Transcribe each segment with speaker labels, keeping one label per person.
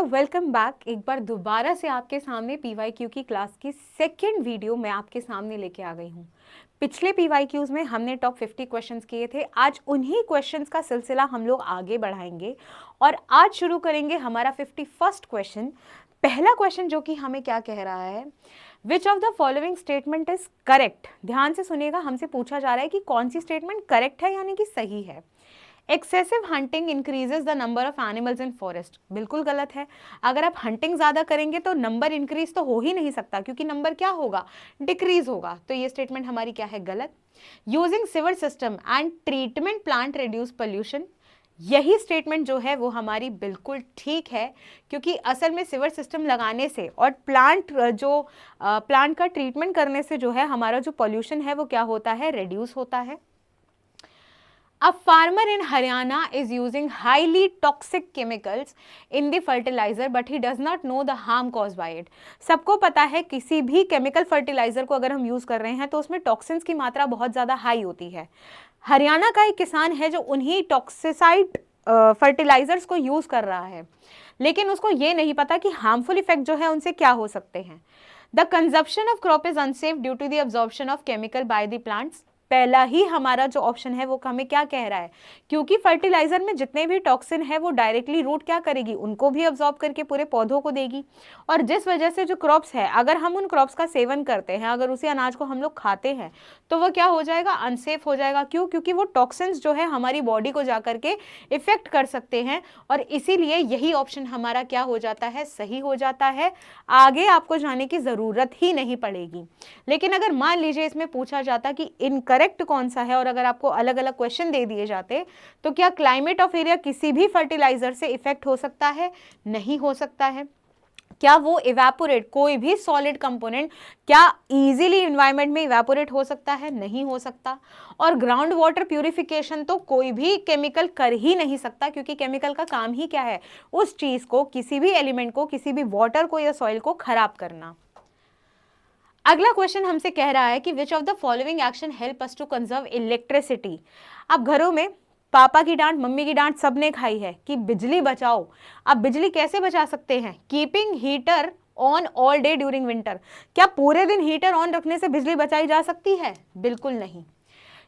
Speaker 1: Welcome back. एक बार दोबारा से आपके सामने पीवाईक्यू की क्लास की सेकंड वीडियो मैं आपके सामने लेके आ गई हूँ। पिछले पीवाईक्यूज में हमने टॉप 50 क्वेश्चंस किए थे। आज उन्हीं क्वेश्चंस का सिलसिला हम लोग आगे बढ़ाएंगे और आज शुरू करेंगे हमारा 51st क्वेश्चन। पहला क्वेश्चन जो कि हमें क्या कह रहा है, विच of the following statement is correct. ध्यान से सुनिएगा, हमसे पूछा जा रहा है कि कौन सी स्टेटमेंट करेक्ट है यानी कि सही है। Excessive hunting increases the number of animals in forest, बिल्कुल गलत है। अगर आप हंटिंग ज्यादा करेंगे तो नंबर इंक्रीज तो हो ही नहीं सकता, क्योंकि नंबर क्या होगा, डिक्रीज होगा। तो ये स्टेटमेंट हमारी क्या है, गलत। Using sewer system and treatment plant reduce pollution, यही स्टेटमेंट जो है वो हमारी बिल्कुल ठीक है, क्योंकि असल में सिवर सिस्टम लगाने से और प्लांट का ट्रीटमेंट करने से जो है हमारा जो पोल्यूशन है वो क्या होता है, रिड्यूस होता है। A farmer in Haryana is using highly toxic chemicals in the fertilizer, but he does not know the harm caused by it. सबको पता है किसी भी केमिकल फर्टिलाइजर को अगर हम यूज कर रहे हैं तो उसमें टॉक्सिन्स की मात्रा बहुत ज्यादा हाई होती है। हरियाणा का एक किसान है जो उन्हीं टॉक्सिसाइड फर्टिलाइजर्स को यूज कर रहा है, लेकिन उसको ये नहीं पता कि हार्मफुल इफेक्ट जो है उनसे क्या हो सकते हैं। The consumption of crop is unsafe due to the absorption of chemical by the plants. पहला ही हमारा जो ऑप्शन है वो हमें क्या कह रहा है, क्योंकि फर्टिलाइजर में जितने भी टॉक्सिन है वो डायरेक्टली रूट क्या करेगी, उनको भी अब्जॉर्ब करके पूरे पौधों को देगी। और जिस वजह से जो क्रॉप्स है, अगर हम उन क्रॉप्स का सेवन करते हैं, अगर उसी अनाज को हम लोग खाते हैं तो वो क्या हो जाएगा, अनसेफ हो जाएगा। क्यों? क्योंकि वो टॉक्सिन्स जो है हमारी बॉडी को जा करके इफेक्ट कर सकते हैं, और इसीलिए यही ऑप्शन हमारा क्या हो जाता है, सही हो जाता है। आगे आपको जाने की जरूरत ही नहीं पड़ेगी। लेकिन अगर मान लीजिए इसमें पूछा जाता कि इनकरेक्ट कौन सा है, और अगर आपको अलग अलग क्वेश्चन दे दिए जाते तो क्या क्लाइमेट ऑफ एरिया किसी भी फर्टिलाइजर से इफेक्ट हो सकता है, नहीं हो सकता है। क्या वो इवेपोरेट, कोई भी सॉलिड कंपोनेंट क्या इजीली एनवायरनमेंट में इवेपोरेट हो सकता है, नहीं हो सकता। और ग्राउंड वाटर प्यूरिफिकेशन तो कोई भी केमिकल कर ही नहीं सकता, क्योंकि केमिकल का काम ही क्या है, उस चीज को, किसी भी एलिमेंट को, किसी भी वाटर को या सॉइल को खराब करना। अगला क्वेश्चन हमसे कह रहा है कि which of the following action help us to conserve electricity. अब घरों में पापा की डांट, मम्मी की डांट सबने खाई है कि बिजली बचाओ। अब बिजली कैसे बचा सकते हैं, keeping heater on all day during winter. क्या पूरे दिन हीटर ऑन रखने से बिजली बचाई जा सकती है, बिल्कुल नहीं।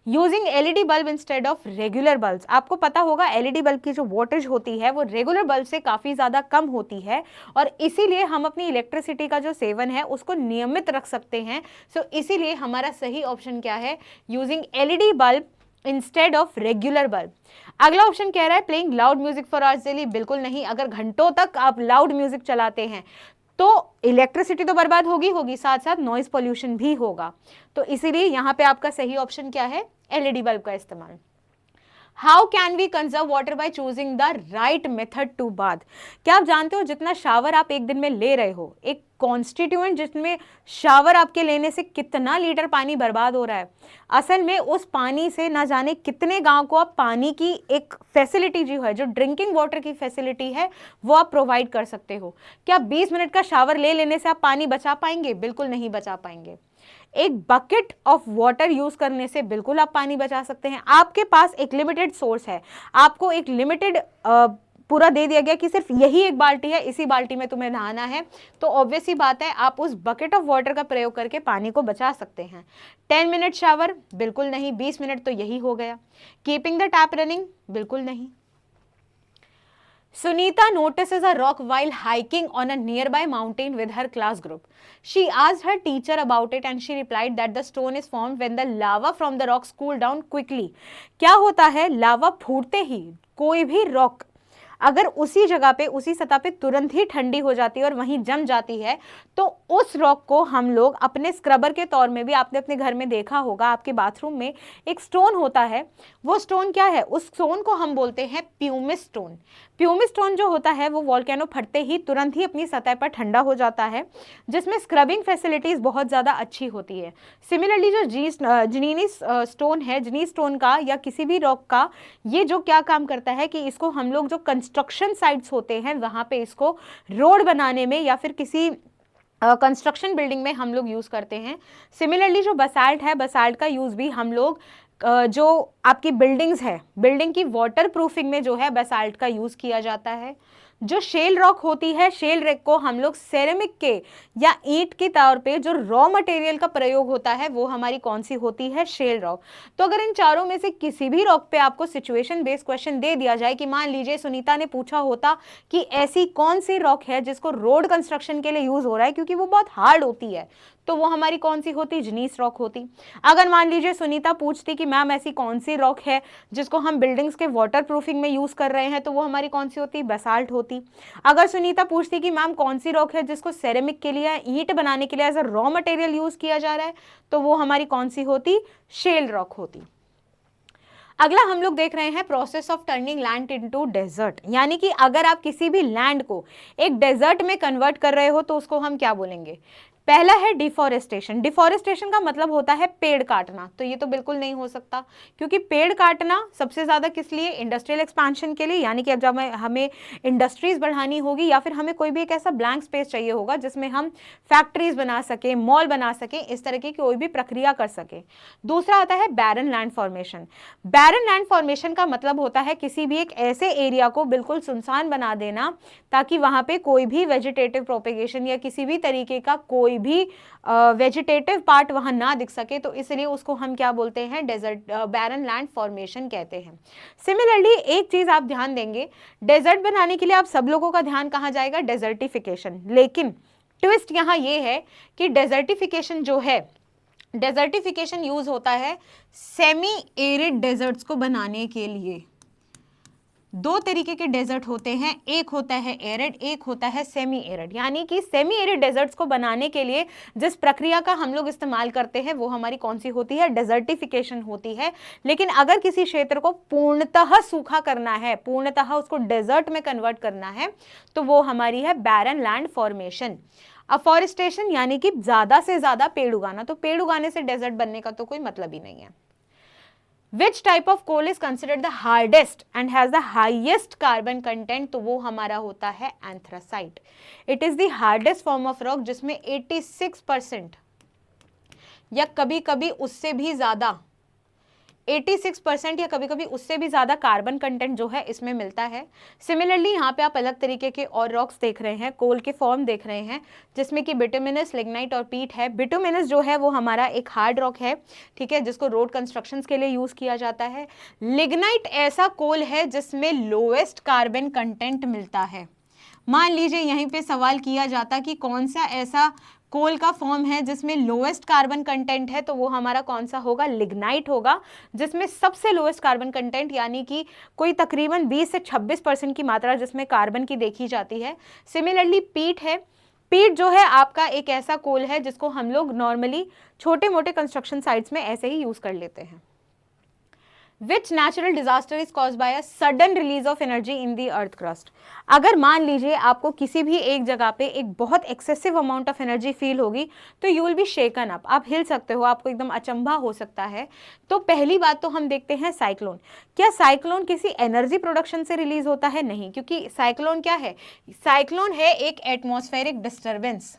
Speaker 1: Using LED bulb instead of regular bulb, आपको पता होगा एलईडी बल्ब की जो वोल्टेज होती है वो रेगुलर बल्ब से काफी ज्यादा कम होती है, और इसीलिए हम अपनी इलेक्ट्रिसिटी का जो सेवन है उसको नियमित रख सकते हैं। सो इसीलिए हमारा सही ऑप्शन क्या है, using LED bulb instead of regular bulb. अगला ऑप्शन कह रहा है playing loud music for hours daily, बिल्कुल नहीं। अगर घंटों तक आप लाउड म्यूजिक चलाते हैं तो इलेक्ट्रिसिटी तो बर्बाद होगी, साथ साथ नॉइज पोल्यूशन भी होगा। तो इसीलिए यहां पे आपका सही ऑप्शन क्या है, एलईडी बल्ब का इस्तेमाल। How can we conserve water by choosing the right method to bath. क्या आप जानते हो जितना शावर आप एक दिन में ले रहे हो, एक कॉन्स्टिट्यूएंट जिसमें शावर आपके लेने से कितना लीटर पानी बर्बाद हो रहा है। असल में उस पानी से ना जाने कितने गांव को आप पानी की एक फैसिलिटी जो है, जो ड्रिंकिंग वाटर की फैसिलिटी है, वो आप प्रोवाइड कर सकते हो। क्या 20 मिनट का शावर ले लेने से आप पानी बचा पाएंगे, बिल्कुल नहीं बचा पाएंगे। एक बकेट ऑफ वाटर यूज करने से बिल्कुल आप पानी बचा सकते हैं। आपके पास एक लिमिटेड सोर्स है, आपको एक लिमिटेड पूरा दे दिया गया कि सिर्फ यही एक बाल्टी है, इसी बाल्टी में तुम्हें नहाना है, तो ऑब्वियस सी बात है आप उस बकेट ऑफ वाटर का प्रयोग करके पानी को बचा सकते हैं। 10 मिनट शावर, बिल्कुल नहीं। 20 मिनट तो यही हो गया। कीपिंग द टैप रनिंग, बिल्कुल नहीं। Sunita notices a rock while hiking on a nearby mountain with her class group. She asked her teacher about it and she replied that the stone is formed when the lava from the rocks cool down quickly. क्या होता है, लावा फूटते ही कोई भी rock अगर उसी जगह पे, उसी सतह पे तुरंत ही ठंडी हो जाती है और वहीं जम जाती है, तो उस रॉक को हम लोग अपने स्क्रबर के तौर में भी, आपने अपने घर में देखा होगा, आपके बाथरूम में एक स्टोन होता है, वो स्टोन क्या है, उस स्टोन को हम बोलते हैं प्यूमिस स्टोन। प्यूमिस स्टोन जो होता है वो वॉल्केनो फटते ही तुरंत ही अपनी सतह पर ठंडा हो जाता है, जिसमें स्क्रबिंग फैसिलिटीज बहुत ज़्यादा अच्छी होती है। सिमिलरली जो जनीनीस स्टोन है, जनीस स्टोन का या किसी भी रॉक का, ये जो क्या काम करता है कि इसको हम लोग जो कंस्ट्रक्शन साइट्स होते हैं वहाँ पे इसको रोड बनाने में या फिर किसी कंस्ट्रक्शन बिल्डिंग में हम लोग यूज़ करते हैं। सिमिलरली जो बसाल्ट है, बसाल्ट का यूज़ भी हम लोग जो आपकी बिल्डिंग्स है, बिल्डिंग की वाटर प्रूफिंग में जो है बसाल्ट का यूज़ किया जाता है। जो शेल रॉक होती है, शेल रॉक को हम लोग सेरेमिक के या ईंट के तौर पे जो रॉ मटेरियल का प्रयोग होता है वो हमारी कौन सी होती है, शेल रॉक। तो अगर इन चारों में से किसी भी रॉक पे आपको सिचुएशन बेस्ड क्वेश्चन दे दिया जाए कि मान लीजिए सुनीता ने पूछा होता कि ऐसी कौन सी रॉक है जिसको रोड कंस्ट्रक्शन के लिए यूज हो रहा है क्योंकि वो बहुत हार्ड होती है, तो वो हमारी कौन सी होती, जनीस रॉक होती। अगर मान लीजिए सुनीता पूछती कि मैम ऐसी कौन सी रॉक है जिसको हम बिल्डिंग्स के वाटर प्रूफिंग में यूज कर रहे हैं, तो वो हमारी कौन सी होती, बेसाल्ट होती। अगर सुनीता पूछती कि मैम कौन सी रॉक है जिसको सेरेमिक के लिए, ईंट बनाने के लिए as a raw material use किया जा रहा है, तो वो हमारी कौन सी होती, शेल रॉक होती। अगला हम लोग देख रहे हैं process of turning land into desert, यानी कि अगर आप किसी भी लैंड को एक डेजर्ट में कन्वर्ट कर रहे हो तो उसको हम क्या बोलेंगे। पहला है डिफॉरेस्टेशन। डिफॉरेस्टेशन का मतलब होता है पेड़ काटना, तो ये तो बिल्कुल नहीं हो सकता क्योंकि पेड़ काटना सबसे ज्यादा किस लिए, इंडस्ट्रियल एक्सपेंशन के लिए, यानी कि अब जब हमें इंडस्ट्रीज बढ़ानी होगी या फिर हमें कोई भी एक ऐसा ब्लैंक स्पेस चाहिए होगा जिसमें हम फैक्ट्रीज बना सके, मॉल बना सके, इस तरह की कोई भी प्रक्रिया कर सके। दूसरा आता है barren land formation. Barren land formation का मतलब होता है किसी भी एक ऐसे एरिया को बिल्कुल सुनसान बना देना ताकि वहां पे कोई भी वेजिटेटिव प्रोपेगेशन या किसी भी तरीके का कोई भी वेजिटेटिव पार्ट वहां ना दिख सके, तो इसलिए उसको हम क्या बोलते हैं, डेजर्ट, बैरन लैंड फॉर्मेशन कहते हैं। सिमिलरली एक चीज आप ध्यान देंगे, डेजर्ट बनाने के लिए आप सब लोगों का ध्यान कहां जाएगा, डेजर्टिफिकेशन। लेकिन ट्विस्ट यहां ये है कि डेजर्टिफिकेशन जो है, डेजर्टिफिकेशन यूज होता है सेमी एरिड डेजर्ट्स को बनाने के लिए। दो तरीके के डेजर्ट होते हैं, एक होता है एरिड, एक होता है सेमी एरिड। यानी कि सेमी एरिड डेजर्ट्स को बनाने के लिए जिस प्रक्रिया का हम लोग इस्तेमाल करते हैं वो हमारी कौन सी होती है, डेजर्टिफिकेशन होती है। लेकिन अगर किसी क्षेत्र को पूर्णतः सूखा करना है, पूर्णतः उसको डेजर्ट में कन्वर्ट करना है, तो वो हमारी है बैरन लैंड फॉर्मेशन। अफॉरेस्टेशन यानी कि ज्यादा से ज्यादा पेड़ उगाना, तो पेड़ उगाने से डेजर्ट बनने का तो कोई मतलब ही नहीं है। Which type of coal is considered the hardest and has the highest carbon content, तो वो हमारा होता है anthracite. It is the hardest form of rock जिसमें 86% या कभी कभी उससे भी ज्यादा 86% या कभी कभी उससे भी ज्यादा कार्बन कंटेंट जो है इसमें मिलता है। सिमिलरली यहाँ पे आप अलग तरीके के और रॉक्स देख रहे हैं, कोल के फॉर्म देख रहे हैं, जिसमें कि बिटुमिनस, लिग्नाइट और पीट है। बिटुमिनस जो है वो हमारा एक हार्ड रॉक है, ठीक है, जिसको रोड कंस्ट्रक्शंस के लिए यूज किया जाता है। लिग्नाइट ऐसा कोल है जिसमें लोएस्ट कार्बन कंटेंट मिलता है। मान लीजिए यहीं पे सवाल किया जाता कि कौन सा ऐसा कोल का फॉर्म है जिसमें लोएस्ट कार्बन कंटेंट है, तो वो हमारा कौन सा होगा, लिग्नाइट होगा, जिसमें सबसे लोएस्ट कार्बन कंटेंट यानी कि कोई तकरीबन 20 से 26% की मात्रा जिसमें कार्बन की देखी जाती है। सिमिलरली पीट है। पीट जो है आपका एक ऐसा कोल है जिसको हम लोग नॉर्मली छोटे मोटे कंस्ट्रक्शन साइट्स में ऐसे ही यूज कर लेते हैं। Which natural disaster is caused by a sudden release of energy in the earth crust? अगर मान लीजिए आपको किसी भी एक जगह पे एक बहुत excessive amount of energy feel होगी तो you will be shaken up, आप हिल सकते हो, आपको एकदम अचंभा हो सकता है। तो पहली बात तो हम देखते हैं साइक्लोन। क्या साइक्लोन किसी एनर्जी प्रोडक्शन से रिलीज होता है? नहीं, क्योंकि साइक्लोन क्या है, साइक्लोन है एक एटमॉस्फेरिक डिस्टर्बेंस।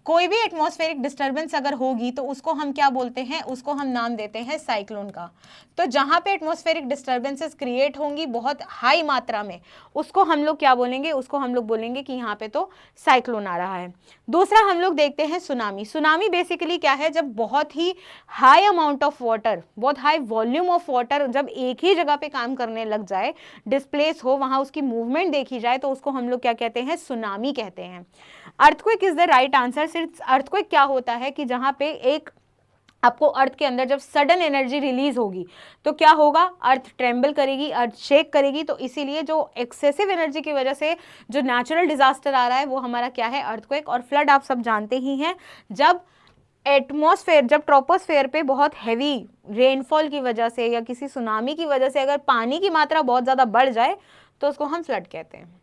Speaker 1: कोई भी एटमॉस्फेरिक डिस्टर्बेंस अगर होगी तो उसको हम क्या बोलते हैं, उसको हम नाम देते हैं साइक्लोन का। तो जहां पे एटमॉस्फेरिक डिस्टर्बेंसेस क्रिएट होंगी बहुत हाई मात्रा में, उसको हम लोग क्या बोलेंगे, उसको हम लोग बोलेंगे कि यहाँ पे तो साइक्लोन आ रहा है। दूसरा हम लोग देखते हैं सुनामी। सुनामी बेसिकली क्या है, जब बहुत ही हाई अमाउंट ऑफ वाटर, बहुत हाई वॉल्यूम ऑफ वाटर जब एक ही जगह पे काम करने लग जाए, डिस्प्लेस हो, वहां उसकी मूवमेंट देखी जाए, तो उसको हम लोग क्या कहते हैं, सुनामी कहते हैं। Earthquake is the right answer. सिर्फ अर्थक्वेक क्या होता है कि जहां पे एक आपको अर्थ के अंदर जब सडन एनर्जी रिलीज होगी तो क्या होगा, अर्थ ट्रेम्बल करेगी, अर्थ शेक करेगी। तो इसीलिए जो एक्सेसिव एनर्जी की वजह से जो नेचुरल डिजास्टर आ रहा है वो हमारा क्या है, अर्थक्वेक। और फ्लड आप सब जानते ही हैं, जब एटमॉस्फेयर, जब ट्रोपोस्फेयर पे बहुत हैवी रेनफॉल की वजह से या किसी सुनामी की वजह से अगर पानी की मात्रा बहुत ज़्यादा बढ़ जाए तो उसको हम फ्लड कहते हैं।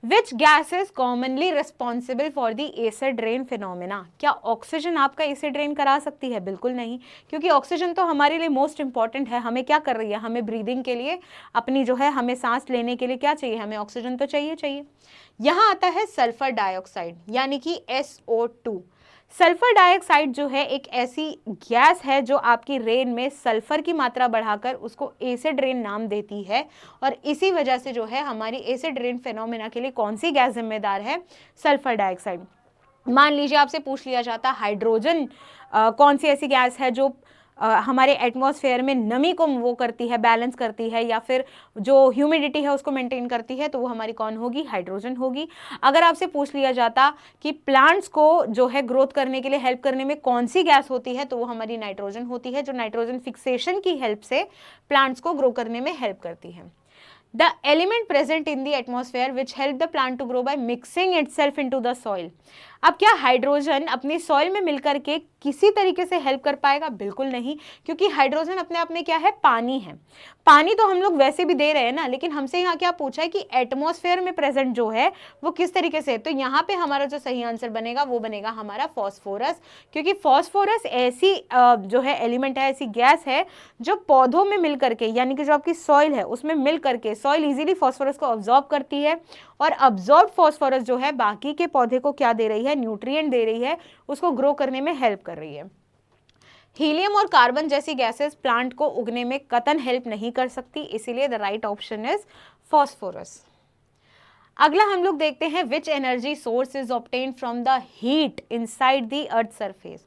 Speaker 1: Which gas is commonly responsible for the acid rain phenomena? क्या ऑक्सीजन आपका एसिड रेन करा सकती है? बिल्कुल नहीं, क्योंकि ऑक्सीजन तो हमारे लिए मोस्ट इंपॉर्टेंट है। हमें क्या कर रही है, हमें ब्रीदिंग के लिए, अपनी जो है हमें सांस लेने के लिए क्या चाहिए, हमें ऑक्सीजन तो चाहिए। यहाँ आता है सल्फर डाइऑक्साइड यानी कि SO2। सल्फर डाइऑक्साइड जो है एक ऐसी गैस है जो आपकी रेन में सल्फर की मात्रा बढ़ाकर उसको एसिड रेन नाम देती है, और इसी वजह से जो है हमारी एसिड रेन फेनोमेना के लिए कौन सी गैस जिम्मेदार है? Sulphur dioxide. मान लीजिए आपसे पूछ लिया जाता हाइड्रोजन कौन सी ऐसी गैस है जो हमारे एटमॉस्फेयर में नमी को वो करती है, बैलेंस करती है, या फिर जो ह्यूमिडिटी है उसको मेंटेन करती है, तो वो हमारी कौन होगी? हाइड्रोजन होगी। अगर आपसे पूछ लिया जाता कि प्लांट्स को जो है ग्रोथ करने के लिए हेल्प करने में कौन सी गैस होती है, तो वो हमारी नाइट्रोजन होती है, जो नाइट्रोजन फिक्सेशन की हेल्प से प्लांट्स को ग्रो करने में हेल्प करती है। The element present in the atmosphere which help the plant to grow by mixing itself into the soil. अब क्या हाइड्रोजन अपनी सॉइल में मिलकर के किसी तरीके से हेल्प कर पाएगा? बिल्कुल नहीं, क्योंकि हाइड्रोजन अपने आप में क्या है? पानी है। पानी तो हम लोग वैसे भी दे रहे हैं ना, लेकिन हमसे यहाँ क्या पूछा है कि एटमॉस्फेयर में प्रेजेंट जो है वो किस तरीके से है। तो यहाँ पे हमारा जो सही आंसर बनेगा वो बनेगा हमारा फॉस्फोरस, क्योंकि फॉस्फोरस ऐसी जो है एलिमेंट है, ऐसी गैस है जो पौधों में मिल करके, यानी कि जो आपकी सॉइल है उसमें मिल करके सॉइल इजीली फॉस्फोरस को ऑब्जॉर्ब करती है, और अब्जॉर्ब फॉस्फोरस जो है बाकी के पौधे को क्या दे रही है? न्यूट्रिएंट दे रही है, उसको ग्रो करने में हेल्प कर रही है। हीलियम और कार्बन जैसी गैसेस प्लांट को उगने में कतन हेल्प नहीं कर सकती, इसीलिए the right option is phosphorus. अगला हम लोग देखते हैं which energy source is obtained from the heat inside the earth surface.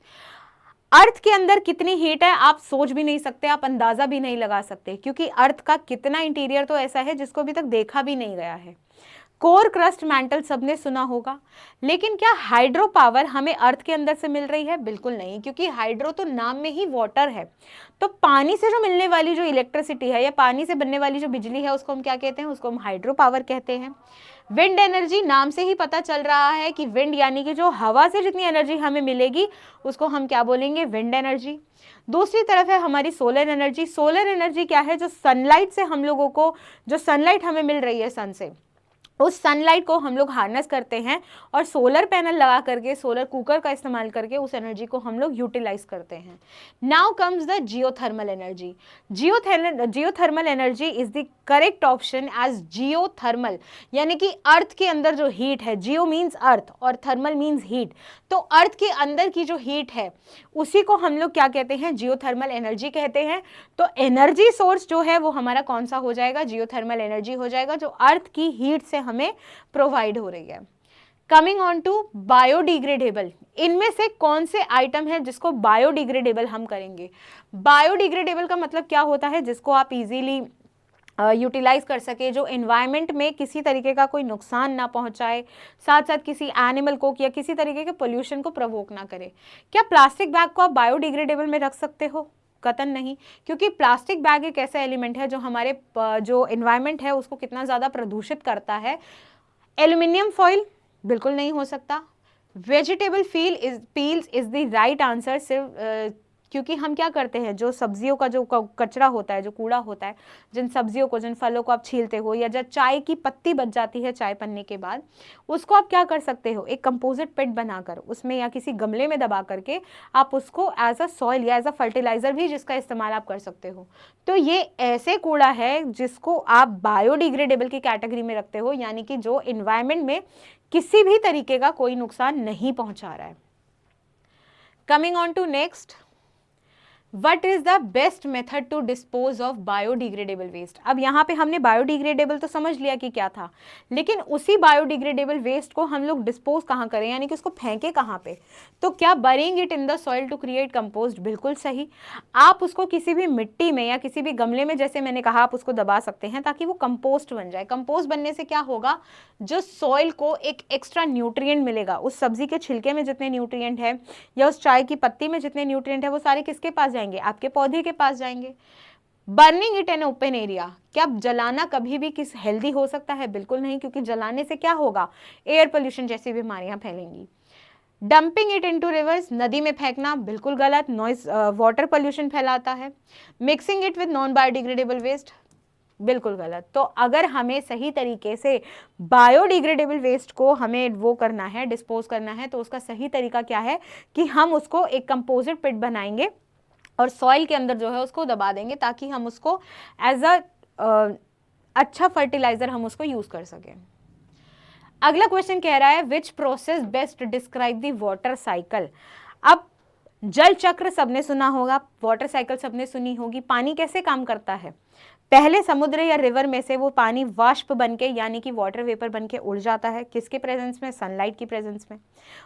Speaker 1: Earth के अंदर कितनी हीट है आप सोच भी नहीं सकते, आप अंदाजा भी नहीं लगा सकते, क्योंकि अर्थ का कितना इंटीरियर तो ऐसा है जिसको अभी तक देखा भी नहीं गया है। कोर, क्रस्ट, मैंटल सबने सुना होगा, लेकिन क्या हाइड्रो पावर हमें अर्थ के अंदर से मिल रही है? बिल्कुल नहीं, क्योंकि हाइड्रो तो नाम में ही वाटर है। तो पानी से जो मिलने वाली जो इलेक्ट्रिसिटी है या पानी से बनने वाली जो बिजली है उसको हम क्या कहते हैं? उसको हम हाइड्रो पावर कहते हैं। विंड एनर्जी, नाम से ही पता चल रहा है कि विंड यानी कि जो हवा से जितनी एनर्जी हमें मिलेगी उसको हम क्या बोलेंगे? Wind energy. दूसरी तरफ है हमारी सोलर एनर्जी। सोलर एनर्जी क्या है? जो सनलाइट से हम लोगों को, जो सनलाइट हमें मिल रही है सन से, उस सनलाइट को हम लोग हार्नेस करते हैं और सोलर पैनल लगा करके, सोलर कुकर का इस्तेमाल करके उस एनर्जी को हम लोग यूटिलाइज करते हैं। Now comes the geothermal energy. Geothermal energy is the correct option as geothermal, यानी कि अर्थ के अंदर जो हीट है, जियो मीन्स अर्थ और थर्मल मीन्स हीट, तो अर्थ के अंदर की जो हीट है उसी को हम लोग क्या कहते हैं? जियोथर्मल एनर्जी कहते हैं। तो एनर्जी सोर्स जो है वो हमारा कौन सा हो जाएगा? जियोथर्मल एनर्जी हो जाएगा, जो अर्थ की हीट से हमें प्रोवाइड हो रही है। कमिंग ऑन टू बायोडिग्रेडेबल, इनमें से कौन से आइटम है जिसको बायोडिग्रेडेबल हम करेंगे? बायोडिग्रेडेबल का मतलब क्या होता है? जिसको आप इजीली यूटिलाइज कर सके, जो एनवायरनमेंट में किसी तरीके का कोई नुकसान ना पहुंचाए, साथ साथ किसी एनिमल को या किसी तरीके के पोल्यूशन को प्रवोक ना करे। क्या प्लास्टिक बैग को आप बायोडिग्रेडेबल में रख सकते हो? कतन नहीं, क्योंकि प्लास्टिक बैग एक ऐसा एलिमेंट है जो हमारे जो एनवायरनमेंट है उसको कितना ज़्यादा प्रदूषित करता है। एल्यूमिनियम फॉइल बिल्कुल नहीं हो सकता। Vegetable peels is the right answer, सिर्फ क्योंकि हम क्या करते हैं, जो सब्जियों का जो कचरा होता है, जो कूड़ा होता है, जिन सब्जियों को, जिन फलों को आप छीलते हो, या जब चाय की पत्ती बच जाती है चाय पन्ने के बाद, उसको आप क्या कर सकते हो? एक कंपोजिट पिट बनाकर उसमें या किसी गमले में दबा करके आप उसको एज अ सॉइल या एज अ फर्टिलाइजर भी जिसका इस्तेमाल आप कर सकते हो। तो ये ऐसे कूड़ा है जिसको आप बायोडिग्रेडेबल की कैटेगरी में रखते हो, यानी कि जो इन्वायरमेंट में किसी भी तरीके का कोई नुकसान नहीं पहुंचा रहा है। Coming on to next, What is the best method to dispose of biodegradable waste? अब यहाँ पे हमने बायोडिग्रेडेबल तो समझ लिया कि क्या था, लेकिन उसी बायोडिग्रेडेबल वेस्ट को हम लोग डिस्पोज कहाँ करें, यानी कि उसको फेंके कहाँ पे? तो क्या burying it in the soil to create compost? बिल्कुल सही। आप उसको किसी भी मिट्टी में या किसी भी गमले में, जैसे मैंने कहा, आप उसको दबा सकते हैं ताकि वो कंपोस्ट बन जाए। कंपोस्ट बनने से क्या होगा? जो सॉइल को एक एक्स्ट्रा न्यूट्रिएंट मिलेगा। उस सब्जी के छिलके में जितने न्यूट्रिएंट है या उस चाय की पत्ती में जितने न्यूट्रिएंट है वो सारे किसके पास जाएंगे? आपके पौधे के पास जाएंगे। Burning it in open area, क्या जलाना कभी भी किस हेल्दी हो सकता है? बिल्कुल नहीं, क्योंकि जलाने से क्या होगा? एयर पोल्यूशन जैसी बीमारियां फैलेंगी। डंपिंग इट इनटू रिवर्स, नदी में फेंकना बिल्कुल गलत, नॉइज वाटर पोल्यूशन फैलाता है। Mixing it with non biodegradable waste, बिल्कुल गलत। तो अगर हमें सही तरीके से बायोडिग्रेडेबल वेस्ट को हमें वो करना है, डिस्पोज करना है, तो उसका सही तरीका क्या है कि हम उसको एक कंपोजिट पिट बनाएंगे और सॉइल के अंदर जो है उसको दबा देंगे ताकि हम उसको एज अ अच्छा फर्टिलाइजर हम उसको यूज कर सकें। अगला क्वेश्चन कह रहा है which process best describe the water cycle. अब जल चक्र सबने सुना होगा, वाटर साइकिल सबने सुनी होगी। पानी कैसे काम करता है, पहले समुद्र या रिवर में से वो पानी वाष्प बनके यानी कि वाटर वेपर बनके उड़ जाता है, किसके प्रेजेंस में, सनलाइट की प्रेजेंस में।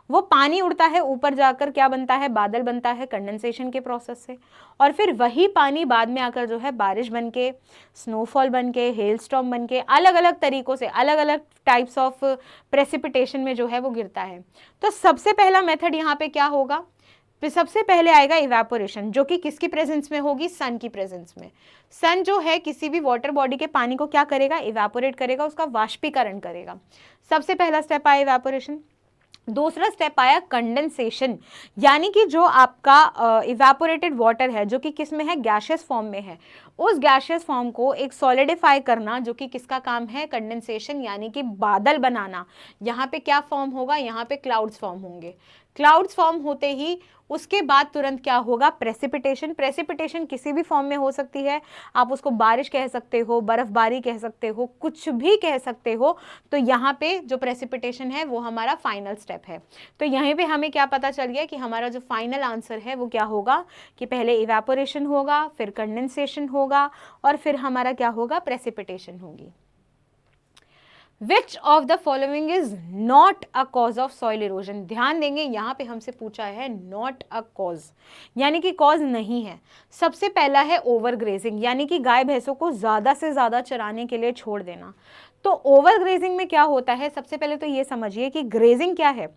Speaker 1: वो पानी उड़ता है, ऊपर जाकर क्या बनता है, बादल बनता है कंडेंसेशन के प्रोसेस से, और फिर वही पानी बाद में आकर जो है बारिश बनके, स्नोफॉल बनके, हेल स्टॉर्म बनके, अलग अलग तरीकों से, अलग अलग टाइप्स ऑफ प्रेसिपिटेशन में जो है वो गिरता है। तो सबसे पहला मेथड यहाँ पे क्या होगा, फिर सबसे पहले आएगा इवेपोरेशन, जो कि किसकी प्रेजेंस में होगी, सन की प्रेजेंस में। सन जो है किसी भी वाटर बॉडी के पानी को क्या करेगा, इवेपोरेट करेगा, उसका वाष्पीकरण करेगा। सबसे पहला स्टेप आया इवेपोरेशन। दूसरा स्टेप आया कंडेंसेशन, यानी कि जो आपका इवेपोरेटेड वाटर है जो कि किस में है, गैशियस फॉर्म में है, उस गैशियस फॉर्म को एक सॉलिडिफाई करना, जो कि किसका काम है, कंडेंसेशन, यानी कि बादल बनाना। यहाँ पे क्या फॉर्म होगा, यहाँ पे क्लाउड्स फॉर्म होंगे। क्लाउड्स फॉर्म होते ही उसके बाद तुरंत क्या होगा, प्रेसिपिटेशन। प्रेसिपिटेशन किसी भी फॉर्म में हो सकती है, आप उसको बारिश कह सकते हो, बर्फबारी कह सकते हो, कुछ भी कह सकते हो। तो यहाँ पे जो प्रेसिपिटेशन है वो हमारा फाइनल स्टेप है। तो यहीं पे हमें क्या पता चल गया कि हमारा जो फाइनल आंसर है वो क्या होगा, कि पहले इवेपोरेशन होगा, फिर कंडेंसेशन होगा, और फिर हमारा क्या होगा, प्रेसिपिटेशन होगी। Which of the following is not a cause of soil erosion? ध्यान देंगे यहाँ पे हमसे पूछा है not a cause, यानी कि cause नहीं है। सबसे पहला है ओवर ग्रेजिंग, यानी कि गाय भैंसों को ज़्यादा से ज़्यादा चराने के लिए छोड़ देना। तो ओवर ग्रेजिंग में क्या होता है, सबसे पहले तो ये समझिए कि ग्रेजिंग क्या है।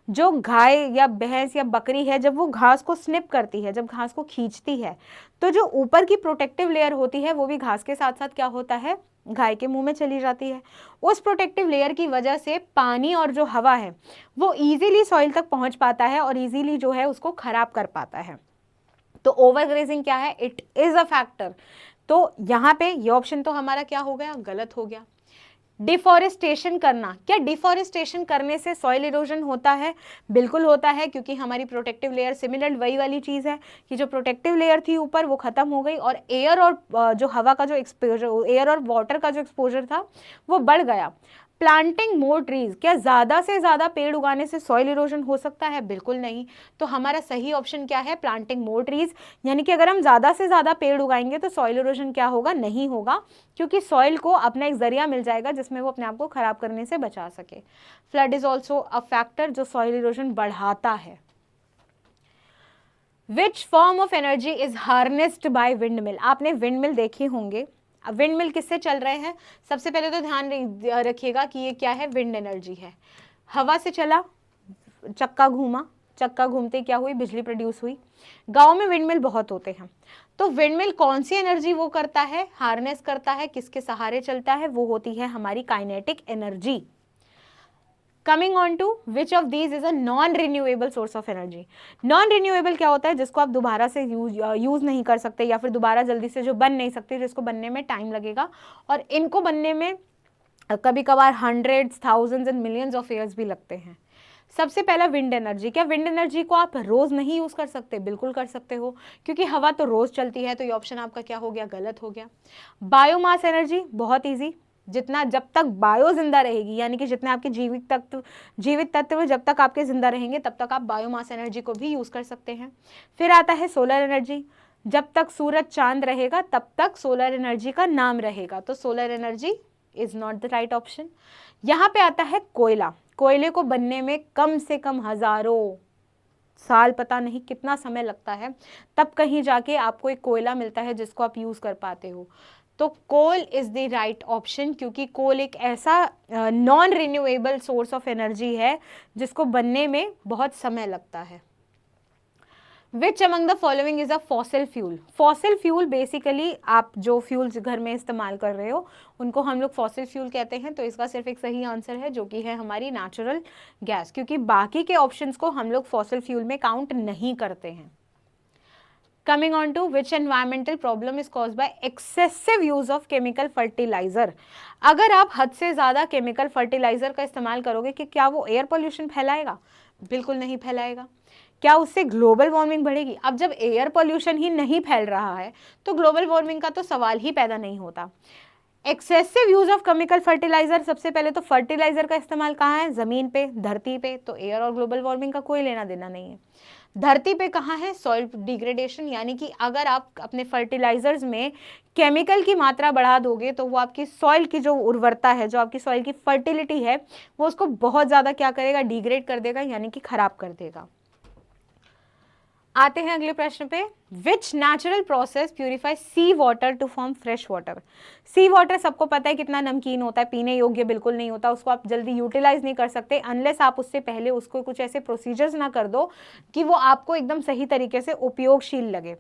Speaker 1: जो गाय या भैंस या बकरी है, जब वो घास को स्निप करती है, जब घास को खींचती है, तो जो ऊपर की प्रोटेक्टिव लेयर होती है वो भी घास के साथ साथ क्या होता है, गाय के मुंह में चली जाती है। उस प्रोटेक्टिव लेयर की वजह से पानी और जो हवा है वो इजीली सॉइल तक पहुंच पाता है और इजीली जो है उसको खराब कर पाता है। तो ओवर ग्रेजिंग क्या है, इट इज अ फैक्टर। तो यहाँ पे ये ऑप्शन तो हमारा क्या हो गया, गलत हो गया। डिफॉरेस्टेशन करना, क्या डिफॉरेस्टेशन करने से सॉइल इरोजन होता है, बिल्कुल होता है, क्योंकि हमारी प्रोटेक्टिव लेयर, सिमिलर वही वाली चीज़ है कि जो प्रोटेक्टिव लेयर थी ऊपर वो खत्म हो गई और एयर और जो हवा का जो एक्सपोजर, एयर और वाटर का जो एक्सपोजर था वो बढ़ गया। प्लांटिंग मोर ट्रीज, क्या ज़्यादा से ज़्यादा पेड़ उगाने से सॉइल इरोजन हो सकता है, बिल्कुल नहीं। तो हमारा सही ऑप्शन क्या है, प्लांटिंग मोर ट्रीज, यानी कि अगर हम ज़्यादा से ज़्यादा पेड़ उगाएंगे तो सॉइल इरोजन क्या होगा, नहीं होगा, क्योंकि सॉइल को अपना एक जरिया मिल जाएगा जिसमें वो अपने आप को खराब करने से बचा सके। Flood is also a factor जो सॉइल इरोजन बढ़ाता है। Which form of energy is harnessed by windmill, आपने विंडमिल देखे होंगे। अब विंडमिल किससे चल रहे हैं, सबसे पहले तो ध्यान रखिएगा कि ये क्या है, विंड एनर्जी है। हवा से चला, चक्का घूमा, चक्का घूमते क्या हुई, बिजली प्रोड्यूस हुई। गांव में विंडमिल बहुत होते हैं, तो विंडमिल कौन सी एनर्जी वो करता है, हार्नेस करता है, किसके सहारे चलता है, वो होती है हमारी kinetic energy. Coming on to which of these is a non renewable source of energy. Non renewable क्या होता है, जिसको आप दोबारा से यूज नहीं कर सकते, या फिर दोबारा जल्दी से जो बन नहीं सकते, जिसको बनने में टाइम लगेगा, और इनको बनने में कभी कभार hundreds, thousands and millions of years भी लगते हैं। सबसे पहला विंड एनर्जी, क्या विंड एनर्जी को आप रोज नहीं यूज कर सकते, बिल्कुल कर सकते हो, क्योंकि हवा तो रोज चलती है। तो ये ऑप्शन आपका क्या हो गया, गलत हो गया। बायोमास एनर्जी, बहुत ईजी, जितना जब तक बायो जिंदा रहेगी, यानी कि जितने आपके जीवित तत्व जब तक आपके जिंदा रहेंगे तब तक आप बायोमास एनर्जी को भी यूज कर सकते हैं। फिर आता है सोलर एनर्जी, जब तक सूरज चांद रहेगा तब तक सोलर एनर्जी का नाम रहेगा, तो solar energy is not the right option. यहाँ पे आता है कोयला, कोयले को बनने में कम से कम हजारों साल, पता नहीं कितना समय लगता है, तब कहीं जाके आपको एक कोयला मिलता है जिसको आप यूज कर पाते हो। तो coal is the right option, क्योंकि कोल एक ऐसा non renewable source of energy है जिसको बनने में बहुत समय लगता है। Which among the following is a fossil fuel. Fossil fuel basically आप जो फ्यूल्स घर में इस्तेमाल कर रहे हो उनको हम लोग फॉसिल फ्यूल कहते हैं। तो इसका सिर्फ एक सही आंसर है जो कि है हमारी नेचुरल गैस, क्योंकि बाकी के ऑप्शंस को हम लोग फॉसिल फ्यूल में काउंट नहीं करते हैं। Coming on to which environmental problem is caused by excessive use of chemical fertilizer। अगर आप हद से ज़्यादा केमिकल फर्टिलाइजर का इस्तेमाल करोगे कि क्या वो एयर पोल्यूशन फैलाएगा, बिल्कुल नहीं फैलाएगा। क्या उससे ग्लोबल वार्मिंग बढ़ेगी, अब जब एयर पोल्यूशन ही नहीं फैल रहा है तो ग्लोबल वार्मिंग का तो सवाल ही पैदा नहीं होता। Excessive use of chemical fertiliser, सबसे पहले तो फर्टिलाइजर का इस्तेमाल कहाँ है, जमीन पे, धरती पे, तो एयर और ग्लोबल वार्मिंग का कोई लेना देना नहीं है। धरती पे कहाँ है, सॉइल डिग्रेडेशन, यानी कि अगर आप अपने फर्टिलाइजर्स में केमिकल की मात्रा बढ़ा दोगे तो वो आपकी सॉइल की जो उर्वरता है, जो आपकी सॉइल की फर्टिलिटी है, वो उसको बहुत ज़्यादा क्या करेगा, डिग्रेड कर देगा, यानी कि खराब कर देगा। आते हैं अगले प्रश्न पे, which natural process purify sea water to form fresh water. Sea water सबको पता है कितना नमकीन होता है, पीने योग्य बिल्कुल नहीं होता, उसको आप जल्दी यूटिलाइज नहीं कर सकते अनलेस आप उससे पहले उसको कुछ ऐसे प्रोसीजर्स ना कर दो कि वो आपको एकदम सही तरीके से उपयोगशील लगे।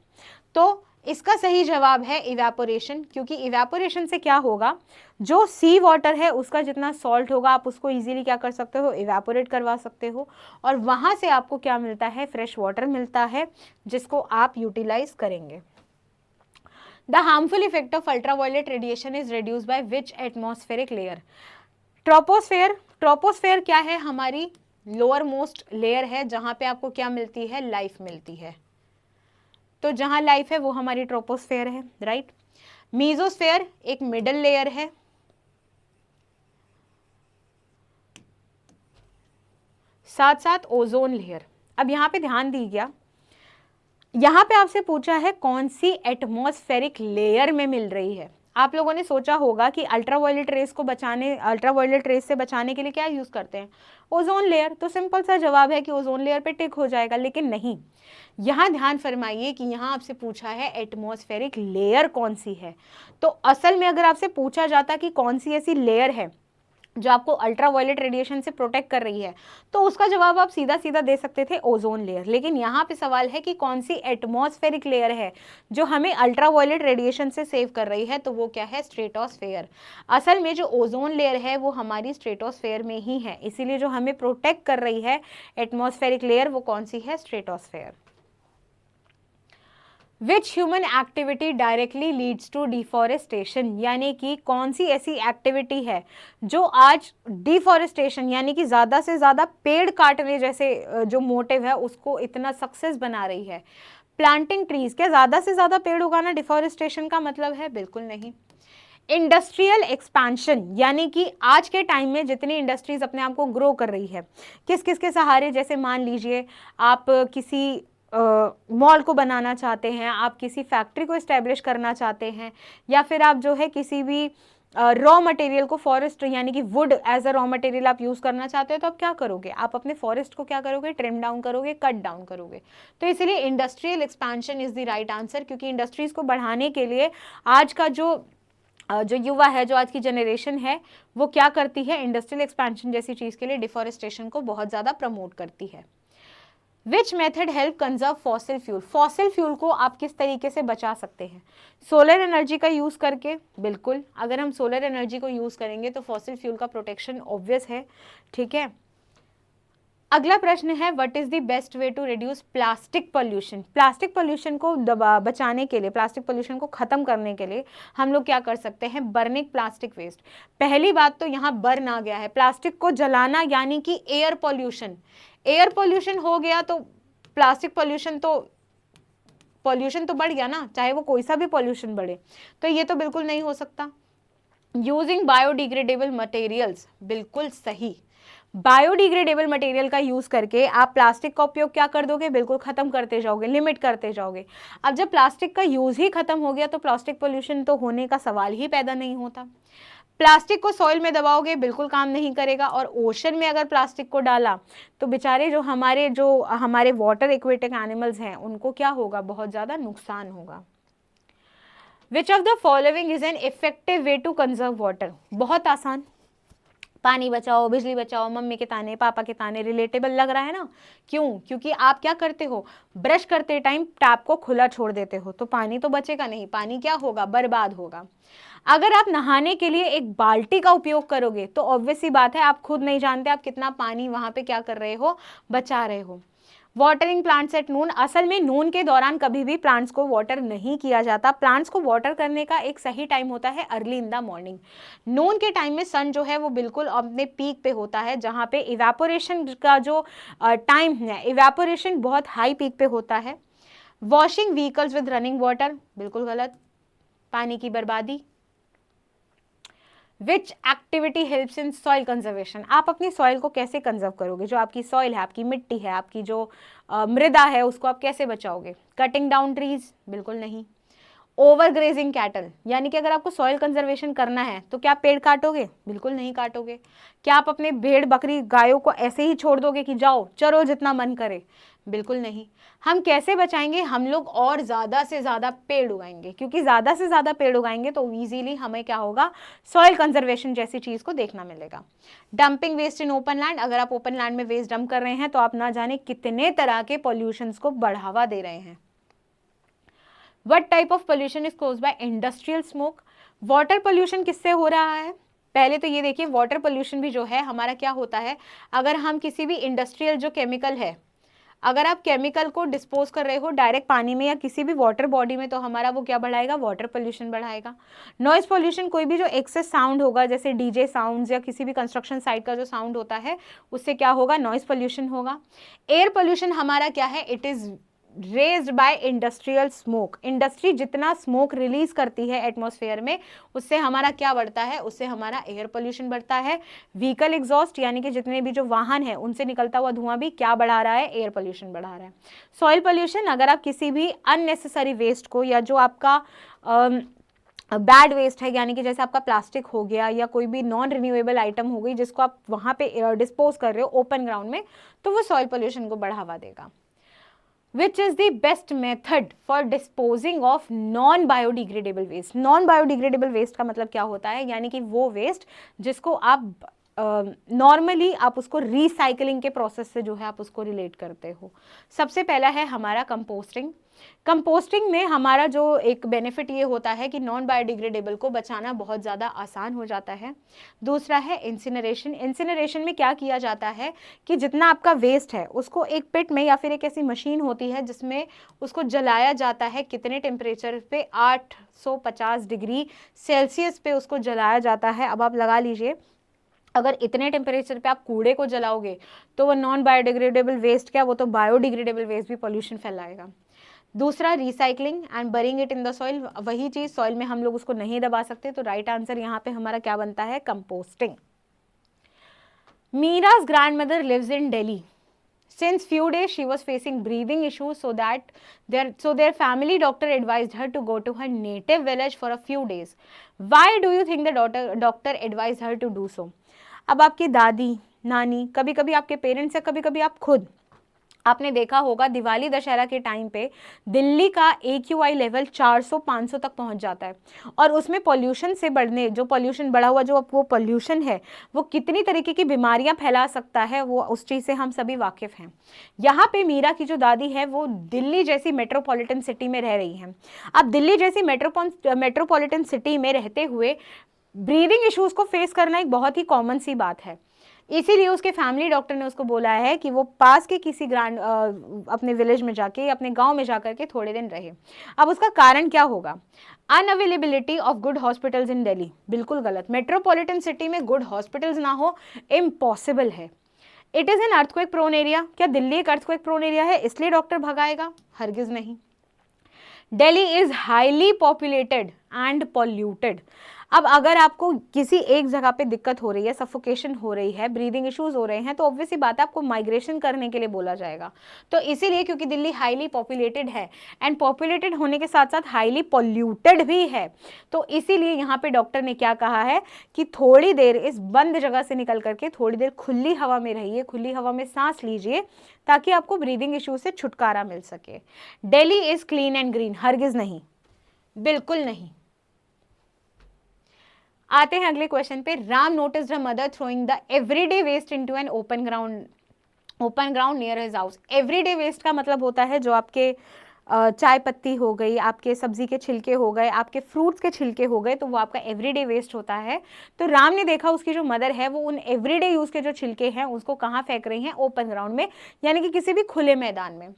Speaker 1: तो इसका सही जवाब है इवेपोरेशन, क्योंकि इवेपोरेशन से क्या होगा, जो सी वाटर है उसका जितना सॉल्ट होगा आप उसको इजीली क्या कर सकते हो, इवेपोरेट करवा सकते हो, और वहां से आपको क्या मिलता है, फ्रेश वाटर मिलता है, जिसको आप यूटिलाइज करेंगे। The harmful effect of ultraviolet radiation is reduce by which atmospheric layer. Troposphere, troposphere क्या है, हमारी लोअर मोस्ट लेयर है, जहां पे आपको क्या मिलती है, लाइफ मिलती है, तो जहां लाइफ है वो हमारी ट्रोपोस्फेयर है, राइट। मीजोस्फेयर एक मिडल लेयर है, साथ साथ ओजोन लेयर। अब यहां पे ध्यान दीजिए, यहां पे आपसे पूछा है कौन सी एटमॉस्फेरिक लेयर में मिल रही है। आप लोगों ने सोचा होगा कि अल्ट्रावायलेट रेस को बचाने, अल्ट्रावायलेट रेस से बचाने के लिए क्या यूज करते हैं, ओजोन लेयर, तो सिंपल सा जवाब है कि ओजोन लेयर पे टिक हो जाएगा, लेकिन नहीं। यहां ध्यान फरमाइए कि यहां आपसे पूछा है एटमॉस्फेरिक लेयर कौन सी है, तो असल में अगर आपसे पूछा जाता कि कौन सी ऐसी लेयर है जो आपको अल्ट्रावायलेट रेडिएशन से प्रोटेक्ट कर रही है, तो उसका जवाब आप सीधा सीधा दे सकते थे ओजोन लेयर। लेकिन यहाँ पे सवाल है कि कौन सी एटमॉस्फेरिक लेयर है जो हमें अल्ट्रावायलेट रेडिएशन से सेव कर रही है, तो वो क्या है, स्ट्रेटोस्फेयर। असल में जो ओजोन लेयर है वो हमारी स्ट्रेटोस्फेयर में ही है, इसीलिए जो हमें प्रोटेक्ट कर रही है एटमॉस्फेरिक लेयर वो कौन सी है, stratosphere. Which human activity directly leads to deforestation, यानी कि कौन सी ऐसी एक्टिविटी है जो आज डिफॉरेस्टेशन यानी कि ज़्यादा से ज़्यादा पेड़ काटने जैसे जो मोटिव है उसको इतना सक्सेस बना रही है। प्लांटिंग ट्रीज, क्या ज़्यादा से ज़्यादा पेड़ उगाना डिफॉरेस्टेशन का मतलब है, बिल्कुल नहीं। इंडस्ट्रियल एक्सपेंशन, यानी कि आज के टाइम में जितनी इंडस्ट्रीज अपने आप को ग्रो कर रही है, किस किस के सहारे, जैसे मान लीजिए आप किसी मॉल को बनाना चाहते हैं, आप किसी फैक्ट्री को इस्टेब्लिश करना चाहते हैं, या फिर आप जो है किसी भी रॉ मटेरियल को, फॉरेस्ट यानी कि wood as a raw material आप यूज़ करना चाहते हो, तो आप क्या करोगे, आप अपने फॉरेस्ट को क्या करोगे, ट्रिम डाउन करोगे, कट डाउन करोगे। तो इसीलिए industrial expansion is the right answer, क्योंकि इंडस्ट्रीज को बढ़ाने के लिए आज का जो युवा है, जो आज की जनरेशन है, वो क्या करती है, इंडस्ट्रियल एक्सपेंशन जैसी चीज़ के लिए डिफॉरेस्टेशन को बहुत ज़्यादा प्रमोट करती है। Which method help conserve fossil fuel, fossil fuel को आप किस तरीके से बचा सकते हैं, सोलर एनर्जी का यूज़ करके, बिल्कुल, अगर हम सोलर एनर्जी को यूज़ करेंगे तो फॉसिल फ्यूल का प्रोटेक्शन ऑब्वियस है, ठीक है। अगला प्रश्न है, what is the best way to reduce plastic pollution. Plastic pollution को बचाने के लिए, प्लास्टिक पोल्यूशन को खत्म करने के लिए हम लोग क्या कर सकते हैं, बर्निंग प्लास्टिक वेस्ट। पहली बात तो यहाँ बर्न आ गया है, प्लास्टिक को जलाना यानी कि एयर पोल्यूशन, एयर पोल्यूशन हो गया तो प्लास्टिक पोल्यूशन तो बढ़ गया ना, चाहे वो कोई सा भी पोल्यूशन बढ़े, तो ये तो बिल्कुल नहीं हो सकता। यूजिंग बायोडिग्रेडेबल मटेरियल्स, बिल्कुल सही, बायोडिग्रेडेबल मटेरियल का यूज करके आप प्लास्टिक का उपयोग क्या कर दोगे, बिल्कुल खत्म करते जाओगे, लिमिट करते जाओगे। अब जब प्लास्टिक का यूज ही खत्म हो गया तो प्लास्टिक पोल्यूशन तो होने का सवाल ही पैदा नहीं होता। प्लास्टिक को सॉइल में दबाओगे, बिल्कुल काम नहीं करेगा, और ओशन में अगर प्लास्टिक को डाला तो बेचारे जो हमारे वाटर एक्वेटिक एनिमल्स हैं उनको क्या होगा, बहुत ज्यादा नुकसान होगा। Which of the following is an effective way to conserve water, बहुत आसान, पानी बचाओ, बिजली बचाओ, मम्मी के ताने, पापा के ताने, रिलेटेबल लग रहा है ना, क्यों, क्योंकि आप क्या करते हो, ब्रश करते टाइम टैप को खुला छोड़ देते हो, तो पानी तो बचेगा नहीं, पानी क्या होगा, बर्बाद होगा। अगर आप नहाने के लिए एक बाल्टी का उपयोग करोगे तो ऑब्वियस सी बात है, आप खुद नहीं जानते आप कितना पानी वहां पे क्या कर रहे हो, बचा रहे हो। वाटरिंग प्लांट्स एट नून, असल में नून के दौरान कभी भी प्लांट्स को वाटर नहीं किया जाता, प्लांट्स को वाटर करने का एक सही टाइम होता है अर्ली इन द मॉर्निंग। नून के टाइम में सन जो है वो बिल्कुल अपने पीक पे होता है, जहाँ पे इवेपोरेशन का जो टाइम है, इवेपोरेशन बहुत हाई पीक पे होता है। Washing vehicles with running water, बिल्कुल गलत, पानी की बर्बादी। Which activity helps in soil conservation, आप अपनी सॉइल को कैसे कंजर्व करोगे, जो आपकी सॉइल है, आपकी मिट्टी है, आपकी जो मृदा है, उसको आप कैसे बचाओगे? कटिंग डाउन ट्रीज, बिल्कुल नहीं। ओवर ग्रेजिंग कैटल, यानी कि अगर आपको सॉइल कंजर्वेशन करना है तो क्या आप पेड़ काटोगे? बिल्कुल नहीं काटोगे। क्या आप अपने भेड़ बकरी गायों को ऐसे ही छोड़ दोगे कि जाओ चरो जितना मन करे? बिल्कुल नहीं। हम कैसे बचाएंगे? हम लोग और ज़्यादा से ज़्यादा पेड़ उगाएंगे, क्योंकि ज़्यादा से ज़्यादा पेड़ उगाएंगे तो ईजीली हमें क्या होगा? सॉइल कंजर्वेशन जैसी चीज़ को देखना मिलेगा। Dumping waste in open land, अगर आप ओपन लैंड में वेस्ट डंप कर रहे हैं तो आप ना जाने कितने तरह के पॉल्यूशंस को बढ़ावा दे रहे हैं। What type of pollution is caused by industrial smoke? Water pollution किससे हो रहा है? पहले तो ये देखिए, वाटर पोल्यूशन भी जो है हमारा क्या होता है, अगर हम किसी भी इंडस्ट्रियल जो केमिकल है, अगर आप केमिकल को डिस्पोज कर रहे हो डायरेक्ट पानी में या किसी भी वाटर बॉडी में, तो हमारा वो क्या बढ़ाएगा? वाटर पोल्यूशन बढ़ाएगा। नॉइज पोल्यूशन, कोई भी जो एक्सेस साउंड होगा, जैसे डीजे साउंड्स या किसी भी कंस्ट्रक्शन साइट का जो साउंड होता है, उससे क्या होगा? नॉइज पोल्यूशन होगा। एयर पोल्यूशन हमारा क्या है? It is raised bye industrial smoke, industry जितना स्मोक रिलीज करती है एटमॉस्फेयर में, उससे हमारा क्या बढ़ता है? उससे हमारा एयर पोल्यूशन बढ़ता है। व्हीकल एग्जॉस्ट, यानी कि जितने भी जो वाहन है उनसे निकलता हुआ धुआं भी क्या बढ़ा रहा है? एयर पोल्यूशन बढ़ा रहा है। सॉइल पोल्यूशन, अगर आप किसी भी अननेसेसरी वेस्ट को, या जो आपका बैड वेस्ट है, यानी कि जैसे आपका प्लास्टिक हो गया या कोई भी नॉन रिन्यूएबल आइटम हो गई, जिसको आप वहां पे डिस्पोज कर रहे हो ओपन ग्राउंड में, तो वो सॉइल पोल्यूशन को बढ़ावा देगा। Which is the best method for disposing of non-biodegradable waste? Non-biodegradable waste का मतलब क्या होता है? यानी कि वो वेस्ट जिसको आप नॉर्मली आप उसको रिसाइकलिंग के प्रोसेस से जो है आप उसको रिलेट करते हो। सबसे पहला है हमारा कंपोस्टिंग। कंपोस्टिंग में हमारा जो एक बेनिफिट ये होता है कि नॉन बायोडिग्रेडेबल को बचाना बहुत ज़्यादा आसान हो जाता है। दूसरा है इंसिनरेशन। इंसिनरेशन में क्या किया जाता है कि जितना आपका वेस्ट है उसको एक पिट में या फिर एक ऐसी मशीन होती है जिसमें उसको जलाया जाता है। कितने टेम्परेचर पे? 850 डिग्री सेल्सियस पे उसको जलाया जाता है। अब आप लगा लीजिए, अगर इतने टेम्परेचर पे आप कूड़े को जलाओगे तो वो नॉन बायोडिग्रेडेबल वेस्ट क्या, वो तो बायोडिग्रेडेबल वेस्ट भी पॉल्यूशन फैलाएगा। दूसरा recycling and burying it in the soil, वही चीज सॉइल में हम लोग उसको नहीं दबा सकते, तो राइट आंसर यहाँ पे हमारा क्या बनता है? Composting. मीरा's grandmother lives in Delhi. Since few days she was facing breathing issues, so their family doctor advised her to go to her native village for a few days. Why do you think the doctor advised her to do so? अब आपकी दादी नानी, कभी कभी आपके parents या कभी कभी आप खुद, आपने देखा होगा दिवाली दशहरा के टाइम पे दिल्ली का AQI लेवल 400-500 तक पहुंच जाता है, और उसमें पॉल्यूशन से बढ़ने, जो पॉल्यूशन बढ़ा हुआ जो वो पॉल्यूशन है वो कितनी तरीके की बीमारियां फैला सकता है, वो उस चीज़ से हम सभी वाकिफ हैं। यहाँ पे मीरा की जो दादी है वो दिल्ली जैसी मेट्रोपॉलिटन सिटी में रह रही हैं। अब दिल्ली जैसी मेट्रोपॉलिटन सिटी में रहते हुए ब्रीदिंग इश्यूज़ को फेस करना एक बहुत ही कॉमन सी बात है। इसीलिए उसके फैमिली डॉक्टर ने उसको बोला है कि वो पास के किसी अपने विलेज में जाके, अपने गांव में जाकर के थोड़े दिन रहे। अब उसका कारण क्या होगा? Unavailability of good hospitals in Delhi, बिल्कुल गलत। मेट्रोपॉलिटन सिटी में गुड हॉस्पिटल्स ना हो, इम्पॉसिबल है। It is an earthquake prone area, क्या दिल्ली एक अर्थक्वेक प्रोन एरिया है इसलिए डॉक्टर भगाएगा? हरगिज नहीं। Delhi is highly populated and polluted. अब अगर आपको किसी एक जगह पे दिक्कत हो रही है, सफोकेशन हो रही है, ब्रीदिंग इश्यूज हो रहे हैं, तो ऑब्वियसली बात है आपको माइग्रेशन करने के लिए बोला जाएगा। तो इसीलिए क्योंकि दिल्ली हाईली पॉपुलेटेड है एंड पॉपुलेटेड होने के साथ साथ हाईली पॉल्यूटेड भी है, तो इसीलिए यहाँ पे डॉक्टर ने क्या कहा है कि थोड़ी देर इस बंद जगह से निकल करके थोड़ी देर खुली हवा में रहिए, खुली हवा में सांस लीजिए, ताकि आपको ब्रीदिंग इश्यू से छुटकारा मिल सके। Delhi is clean and green, हरगिज नहीं, बिल्कुल नहीं। आते हैं अगले क्वेश्चन पे। Ram noticed her mother throwing the everyday waste into an open ground near his house. Everyday waste का मतलब होता है जो आपके चाय पत्ती हो गई, आपके सब्जी के छिलके हो गए, आपके फ्रूट्स के छिलके हो गए, तो वो आपका एवरीडे वेस्ट होता है। तो राम ने देखा उसकी जो मदर है वो उन एवरीडे यूज के जो छिलके हैं उसको कहाँ फेंक रही हैं? ओपन ग्राउंड में, यानी कि किसी भी खुले मैदान में।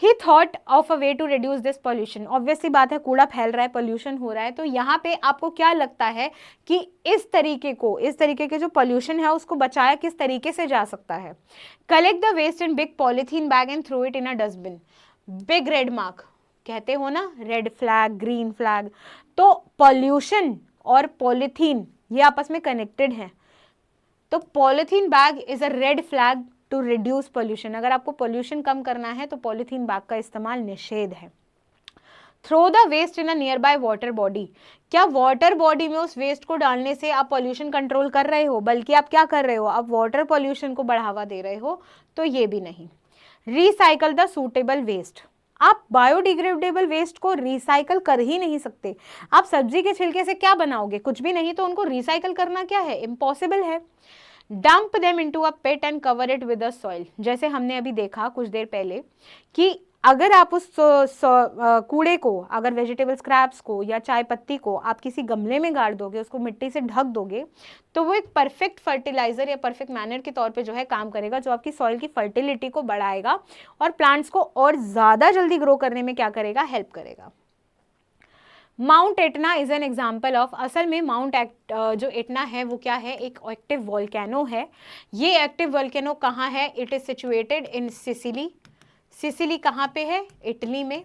Speaker 1: He thought of a way to reduce this pollution. Obviously बात है, कूड़ा फैल रहा है, पोल्यूशन हो रहा है, तो यहाँ पे आपको क्या लगता है कि इस तरीके के जो पोल्यूशन है उसको बचाया किस तरीके से जा सकता है? Collect the waste in big polythene bag and throw it in a dustbin. Big red mark, कहते हो ना रेड फ्लैग, ग्रीन फ्लैग, तो पॉल्यूशन और पॉलीथीन ये आपस में कनेक्टेड हैं। तो polythene bag is a red flag to reduce pollution. अगर आपको पोल्यूशन कम करना है तो पॉलीथीन बैग का इस्तेमाल निषेध है। Throw the waste in a nearby water body. क्या वाटर बॉडी में उस वेस्ट को डालने से आप पॉल्यूशन कंट्रोल कर रहे हो, बल्कि आप क्या कर रहे हो, आप वाटर पॉल्यूशन को बढ़ावा दे रहे हो, तो ये भी नहीं। Recycle the suitable waste. आप बायोडिग्रेडेबल वेस्ट को रिसाइकल कर ही नहीं सकते। आप सब्जी के छिलके से क्या बनाओगे, कुछ भी नहीं, तो उनको रिसाइकल करना क्या है, इम्पॉसिबल है। Dump them into a pit and cover it with a soil. जैसे हमने अभी देखा कुछ देर पहले कि अगर आप उस कूड़े को, अगर वेजिटेबल स्क्रैप्स को या चाय पत्ती को आप किसी गमले में गाड़ दोगे, उसको मिट्टी से ढक दोगे, तो वो एक परफेक्ट फर्टिलाइजर या परफेक्ट मैनर के तौर पे जो है काम करेगा, जो आपकी सॉइल की फर्टिलिटी को बढ़ाएगा और प्लांट्स को और ज़्यादा जल्दी ग्रो करने में क्या करेगा, हेल्प करेगा। Mount Etna is an example of, असल में माउंट जो एटना है वो क्या है, एक एक्टिव वॉल्केनो है। ये एक्टिव वॉल्केनो कहाँ है, it is situated in Sicily. Sicily कहाँ पे है, इटली में।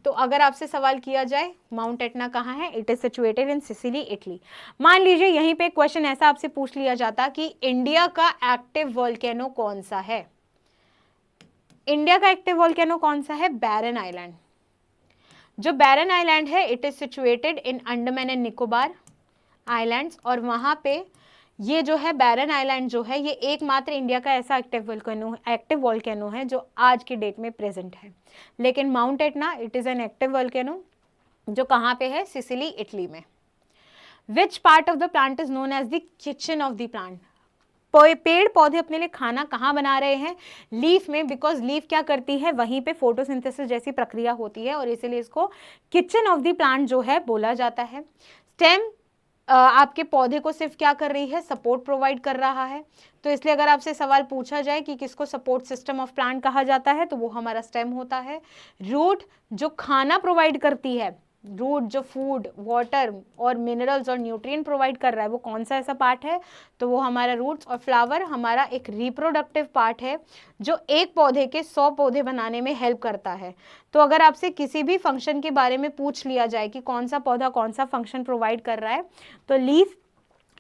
Speaker 1: तो अगर आपसे सवाल किया जाए माउंट एटना कहाँ है, it is situated in Sicily, Italy. मान लीजिए यहीं पे क्वेश्चन ऐसा आपसे पूछ लिया जाता कि इंडिया का एक्टिव वॉल्केनो कौन सा है। इंडिया का एक्टिव वॉल्केनो कौन सा है, बैरन आइलैंड। जो बैरन आइलैंड है it is situated in Andaman and Nicobar islands, और वहां पे ये जो है बैरन आइलैंड जो है ये एकमात्र इंडिया का ऐसा एक्टिव वॉल्केनो है जो आज की डेट में प्रेजेंट है। लेकिन Mount Etna it is an active volcano जो कहाँ पे है, सिसिली, इटली में। Which part of the plant is known as the kitchen of the plant. पेड़ पौधे अपने लिए खाना कहाँ बना रहे हैं, लीफ में, बिकॉज लीफ क्या करती है, वहीं पे फोटोसिंथेसिस जैसी प्रक्रिया होती है और इसीलिए इसको किचन ऑफ द प्लांट जो है बोला जाता है। स्टेम आपके पौधे को सिर्फ क्या कर रही है, सपोर्ट प्रोवाइड कर रहा है। तो इसलिए अगर आपसे सवाल पूछा जाए कि किसको सपोर्ट सिस्टम ऑफ प्लांट कहा जाता है, तो वो हमारा स्टेम होता है। रूट जो खाना प्रोवाइड करती है, रूट जो फूड, वाटर और मिनरल्स और न्यूट्रिएंट प्रोवाइड कर रहा है, वो कौन सा ऐसा पार्ट है, तो वो हमारा रूट्स। और फ्लावर हमारा एक रिप्रोडक्टिव पार्ट है जो एक पौधे के 100 पौधे बनाने में हेल्प करता है। तो अगर आपसे किसी भी फंक्शन के बारे में पूछ लिया जाए कि कौन सा पौधा कौन सा फंक्शन प्रोवाइड कर रहा है, तो लीफ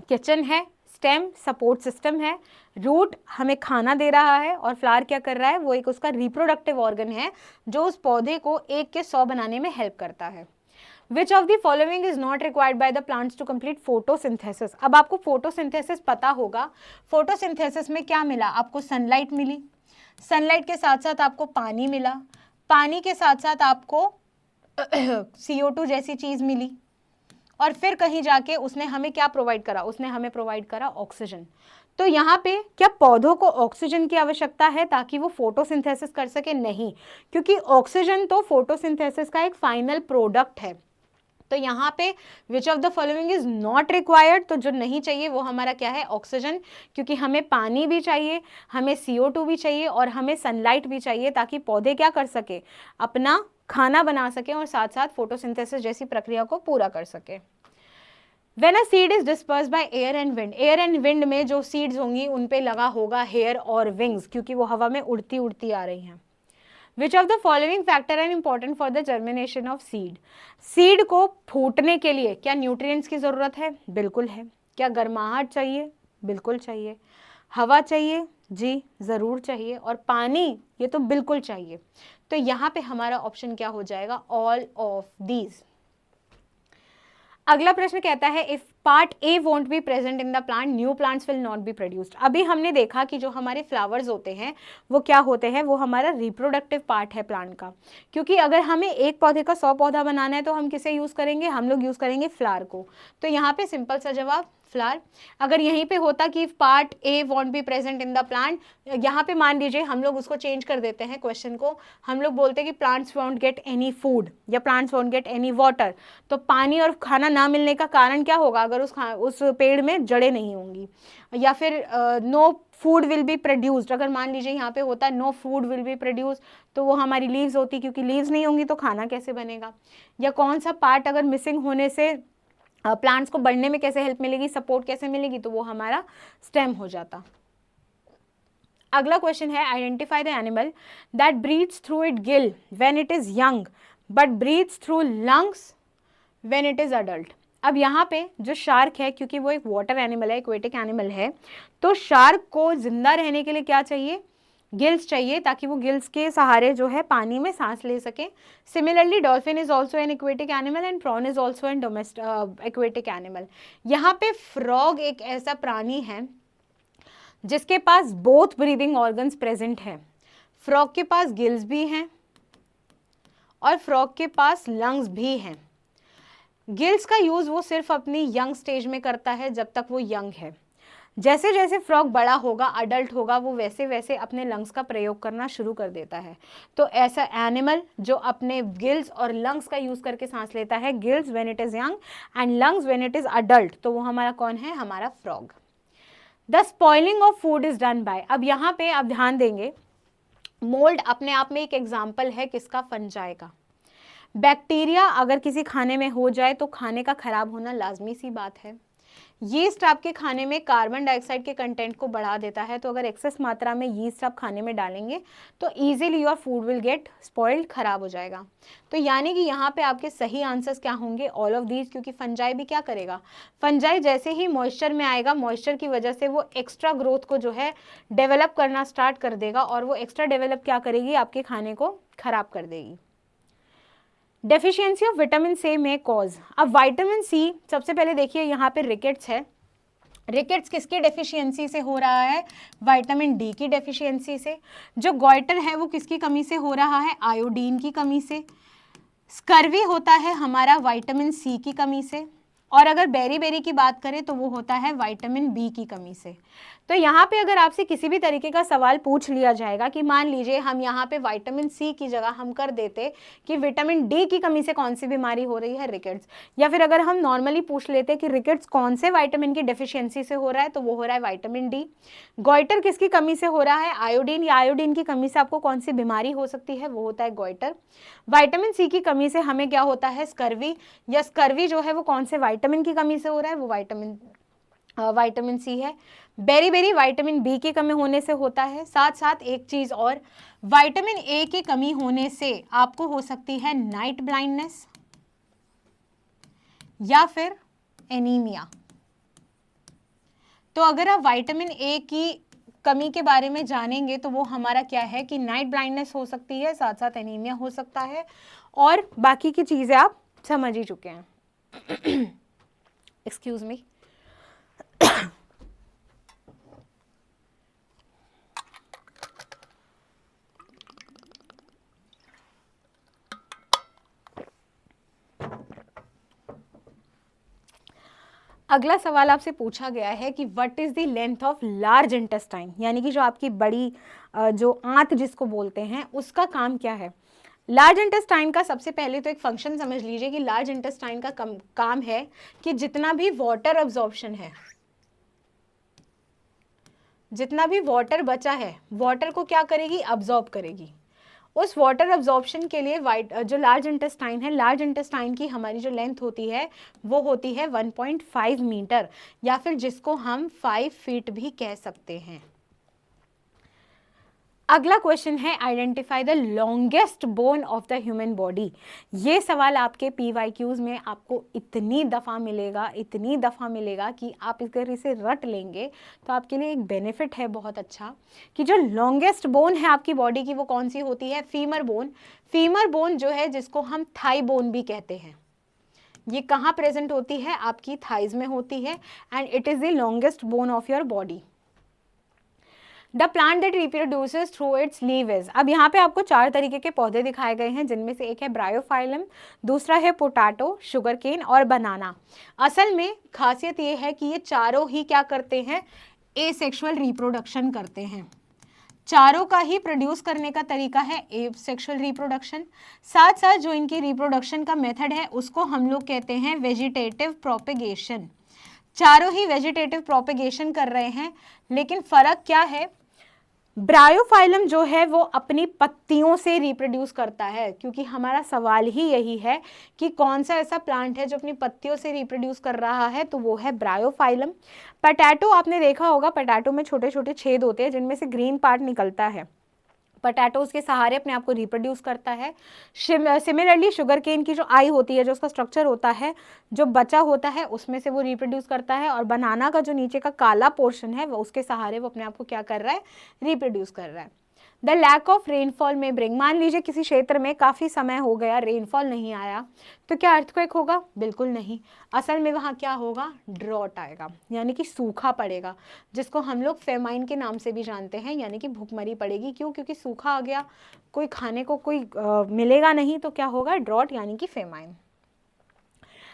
Speaker 1: किचन है, स्टेम सपोर्ट सिस्टम है, रूट हमें खाना दे रहा है, और फ्लावर क्या कर रहा है, वो एक उसका रिप्रोडक्टिव ऑर्गन है जो उस पौधे को 1 के 100 बनाने में हेल्प करता है। Which of the following is not required by the plants to complete photosynthesis? अब आपको फोटोसिंथेसिस पता होगा। फोटोसिंथेसिस में क्या मिला, आपको सनलाइट मिली, सनलाइट के साथ साथ आपको पानी मिला, पानी के साथ साथ आपको CO2 जैसी चीज मिली, और फिर कहीं जाके उसने हमें क्या प्रोवाइड करा, उसने हमें प्रोवाइड करा ऑक्सीजन। तो यहाँ पे क्या पौधों को ऑक्सीजन की आवश्यकता है ताकि वो फोटोसिंथेसिस कर सके, नहीं, क्योंकि ऑक्सीजन तो फोटोसिंथेसिस का एक फाइनल प्रोडक्ट है। तो यहाँ पे विच of the following is not required, तो जो नहीं चाहिए वो हमारा क्या है, ऑक्सीजन, क्योंकि हमें पानी भी चाहिए, हमें CO2 भी चाहिए और हमें सनलाइट भी चाहिए ताकि पौधे क्या कर सके, अपना खाना बना सके और साथ साथ फोटोसिंथेसिस जैसी प्रक्रिया को पूरा कर सके। When a seed is dispersed by air and wind, air and wind में जो सीड्स होंगी उन पे लगा होगा हेयर और विंग्स, क्योंकि वो हवा में उड़ती उड़ती आ रही हैं। Which of the following factor are important for the germination of seed? Seed को फूटने के लिए क्या न्यूट्रिएंट्स की ज़रूरत है? बिल्कुल है। क्या गर्माहट चाहिए? बिल्कुल चाहिए। हवा चाहिए? जी ज़रूर चाहिए। और पानी, ये तो बिल्कुल चाहिए। तो यहाँ पे हमारा ऑप्शन क्या हो जाएगा, ऑल ऑफ दीज। अगला प्रश्न कहता है if part A won't be present in the plant, new plants will not be produced. अभी हमने देखा कि जो हमारे फ्लावर्स होते हैं वो क्या होते हैं, वो हमारा रिप्रोडक्टिव पार्ट है प्लांट का, क्योंकि अगर हमें एक पौधे का 100 पौधा बनाना है तो हम किसे यूज करेंगे, हम लोग यूज करेंगे फ्लावर को। तो यहाँ पे सिंपल सा जवाब फ्लावर। अगर यहीं पे होता कि part A want be present in the plant, यहाँ पे मान लीजिए हम लोग उसको चेंज कर देते हैं क्वेश्चन को, हम लोग बोलते हैं कि plants won't get any food या plants won't get any water. तो पानी और खाना ना मिलने का कारण क्या होगा, अगर उस पेड़ में जड़ें नहीं होंगी, या फिर no food will be produced. अगर मान लीजिए यहाँ पे होता no food will be produced, तो वो हमारी लीव्स होती, क्योंकि लीव्स नहीं होंगी तो खाना कैसे बनेगा। या कौन सा पार्ट अगर मिसिंग होने से प्लांट्स को बढ़ने में कैसे हेल्प मिलेगी, सपोर्ट कैसे मिलेगी, तो वो हमारा स्टेम हो जाता। अगला क्वेश्चन है identify the animal that breathes through it gill when it is young but breathes through lungs when it is adult. अब यहाँ पे जो शार्क है, क्योंकि वो एक वाटर एनिमल है, एक्वेटिक एनिमल है, तो शार्क को जिंदा रहने के लिए क्या चाहिए, गिल्स चाहिए, ताकि वो गिल्स के सहारे जो है पानी में सांस ले सके। Similarly dolphin is also an aquatic animal and prawn is also an domestic aquatic animal. यहाँ पे फ्रॉग एक ऐसा प्राणी है जिसके पास बोथ ब्रीदिंग ऑर्गन्स प्रेजेंट है। फ्रॉग के पास गिल्स भी हैं और फ्रॉग के पास लंग्स भी हैं। गिल्स का यूज वो सिर्फ अपनी यंग स्टेज में करता है, जब तक वो यंग है। जैसे जैसे फ्रॉग बड़ा होगा, अडल्ट होगा, वो वैसे वैसे अपने लंग्स का प्रयोग करना शुरू कर देता है। तो ऐसा एनिमल जो अपने गिल्स और लंग्स का यूज करके सांस लेता है, gills when it is young and lungs when it is adult, तो वो हमारा कौन है, हमारा frog. The spoiling of food is done by, अब यहाँ पे आप ध्यान देंगे, मोल्ड अपने आप में एक एग्जाम्पल है किसका, फंजाई का। बैक्टीरिया अगर किसी खाने में हो जाए तो खाने का खराब होना लाजमी सी बात है। यीस्ट आपके खाने में कार्बन डाइऑक्साइड के कंटेंट को बढ़ा देता है, तो अगर एक्सेस मात्रा में यीस्ट आप खाने में डालेंगे तो easily your food will get spoiled, खराब हो जाएगा। तो यानी कि यहाँ पे आपके सही आंसर्स क्या होंगे, ऑल ऑफ दीज, क्योंकि फंजाई भी क्या करेगा, फंजाई जैसे ही मॉइस्चर में आएगा, मॉइस्चर की वजह से वो एक्स्ट्रा ग्रोथ को जो है डेवलप करना स्टार्ट कर देगा, और वो एक्स्ट्रा डेवलप क्या करेगी, आपके खाने को खराब कर देगी। डेफिशिएंसी ऑफ विटामिन सी में कॉज, अब विटामिन सी सबसे पहले देखिए यहाँ पे रिकेट्स है। रिकेट्स किसकी डेफिशिएंसी से हो रहा है, विटामिन डी की डेफिशिएंसी से। जो गॉइटर है वो किसकी कमी से हो रहा है, आयोडीन की कमी से। स्कर्वी होता है हमारा विटामिन सी की कमी से, और अगर बेरी बेरी की बात करें तो वो होता है विटामिन बी की कमी से। तो यहाँ पे अगर आपसे किसी भी तरीके का सवाल पूछ लिया जाएगा कि मान लीजिए हम यहाँ पे विटामिन सी की जगह हम कर देते कि विटामिन डी की कमी से कौन सी बीमारी हो रही है, रिकेट्स, या फिर अगर हम नॉर्मली पूछ लेते कि रिकेट्स कौन से विटामिन की डेफिशिएंसी से हो रहा है, तो वो हो रहा है विटामिन डी। गॉइटर किसकी कमी से हो रहा है, आयोडीन, या आयोडीन की कमी से आपको कौन सी बीमारी हो सकती है, वो होता है गॉइटर। विटामिन सी की कमी से हमें क्या होता है, स्कर्वी, या स्कर्वी जो है वो कौन से विटामिन की कमी से हो रहा है, वो विटामिन सी है। बेरी बेरी विटामिन बी की कमी होने से होता है। साथ साथ एक चीज और, विटामिन ए की कमी होने से आपको हो सकती है नाइट ब्लाइंडनेस या फिर एनीमिया। तो अगर आप विटामिन ए की कमी के बारे में जानेंगे तो वो हमारा क्या है कि नाइट ब्लाइंडनेस हो सकती है, साथ साथ एनीमिया हो सकता है, और बाकी की चीजें आप समझ ही चुके हैं। Excuse me. अगला सवाल आपसे पूछा गया है कि what is the length of large intestine, यानी कि जो आपकी बड़ी जो आंत जिसको बोलते हैं, उसका काम क्या है। लार्ज इंटेस्टाइन का सबसे पहले तो एक फंक्शन समझ लीजिए कि लार्ज इंटेस्टाइन का काम है कि जितना भी वाटर अब्जॉर्प्शन है, जितना भी वाटर बचा है, वाटर को क्या करेगी, अब्जॉर्ब करेगी। उस वाटर अब्जॉर्प्शन के लिए जो लार्ज इंटेस्टाइन है, लार्ज इंटेस्टाइन की हमारी जो लेंथ होती है वो होती है 1.5 मीटर, या फिर जिसको हम 5 फीट भी कह सकते हैं। अगला क्वेश्चन है identify the longest bone of the human body. ये सवाल आपके PYQs में आपको इतनी दफ़ा मिलेगा कि आप अगर इसे रट लेंगे तो आपके लिए एक बेनिफिट है बहुत अच्छा, कि जो लॉन्गेस्ट बोन है आपकी बॉडी की वो कौन सी होती है, फीमर बोन। फीमर बोन जो है, जिसको हम थाई बोन भी कहते हैं, ये कहाँ प्रेजेंट होती है, आपकी थाइज में होती है, and it is the longest bone of your body. The plant that reproduces through it's leave is, अब यहाँ पे आपको 4 तरीके के पौधे दिखाए गए हैं, जिनमें से एक है ब्रायोफाइलम, दूसरा है पोटैटो, शुगर केन और बनाना। असल में खासियत ये है कि ये चारों ही क्या करते हैं, एसेक्सुअल रिप्रोडक्शन करते हैं। चारों का ही प्रोड्यूस करने का तरीका है एसेक्सुअल रिप्रोडक्शन। साथ साथ जो इनकी रिप्रोडक्शन का मेथड है उसको हम लोग कहते हैं वेजिटेटिव प्रोपेगेशन। चारों ही वेजिटेटिव प्रोपेगेशन कर रहे हैं, लेकिन फर्क क्या है, ब्रायोफाइलम जो है वो अपनी पत्तियों से रिप्रोड्यूस करता है, क्योंकि हमारा सवाल ही यही है कि कौन सा ऐसा प्लांट है जो अपनी पत्तियों से रिप्रोड्यूस कर रहा है, तो वो है ब्रायोफाइलम। पोटैटो आपने देखा होगा, पोटैटो में छोटे छोटे छेद होते हैं जिनमें से ग्रीन पार्ट निकलता है, पोटैटोज के सहारे अपने आप को रिप्रोड्यूस करता है। सिमिलरली शुगर केन की जो आई होती है, जो उसका स्ट्रक्चर होता है, जो बचा होता है उसमें से वो रिप्रोड्यूस करता है, और बनाना का जो नीचे का काला पोर्शन है वो उसके सहारे वो अपने आप को क्या कर रहा है, रिप्रोड्यूस कर रहा है। द लैक ऑफ रेनफॉल में ब्रिंग, मान लीजिए किसी क्षेत्र में काफ़ी समय हो गया रेनफॉल नहीं आया, तो क्या अर्थक्वेक होगा? बिल्कुल नहीं। असल में वहाँ क्या होगा? ड्रॉट आएगा, यानी कि सूखा पड़ेगा, जिसको हम लोग फेमाइन के नाम से भी जानते हैं, यानी कि भूखमरी पड़ेगी। क्यों? क्योंकि सूखा आ गया, कोई खाने को कोई मिलेगा नहीं, तो क्या होगा? ड्रॉट यानी कि famine.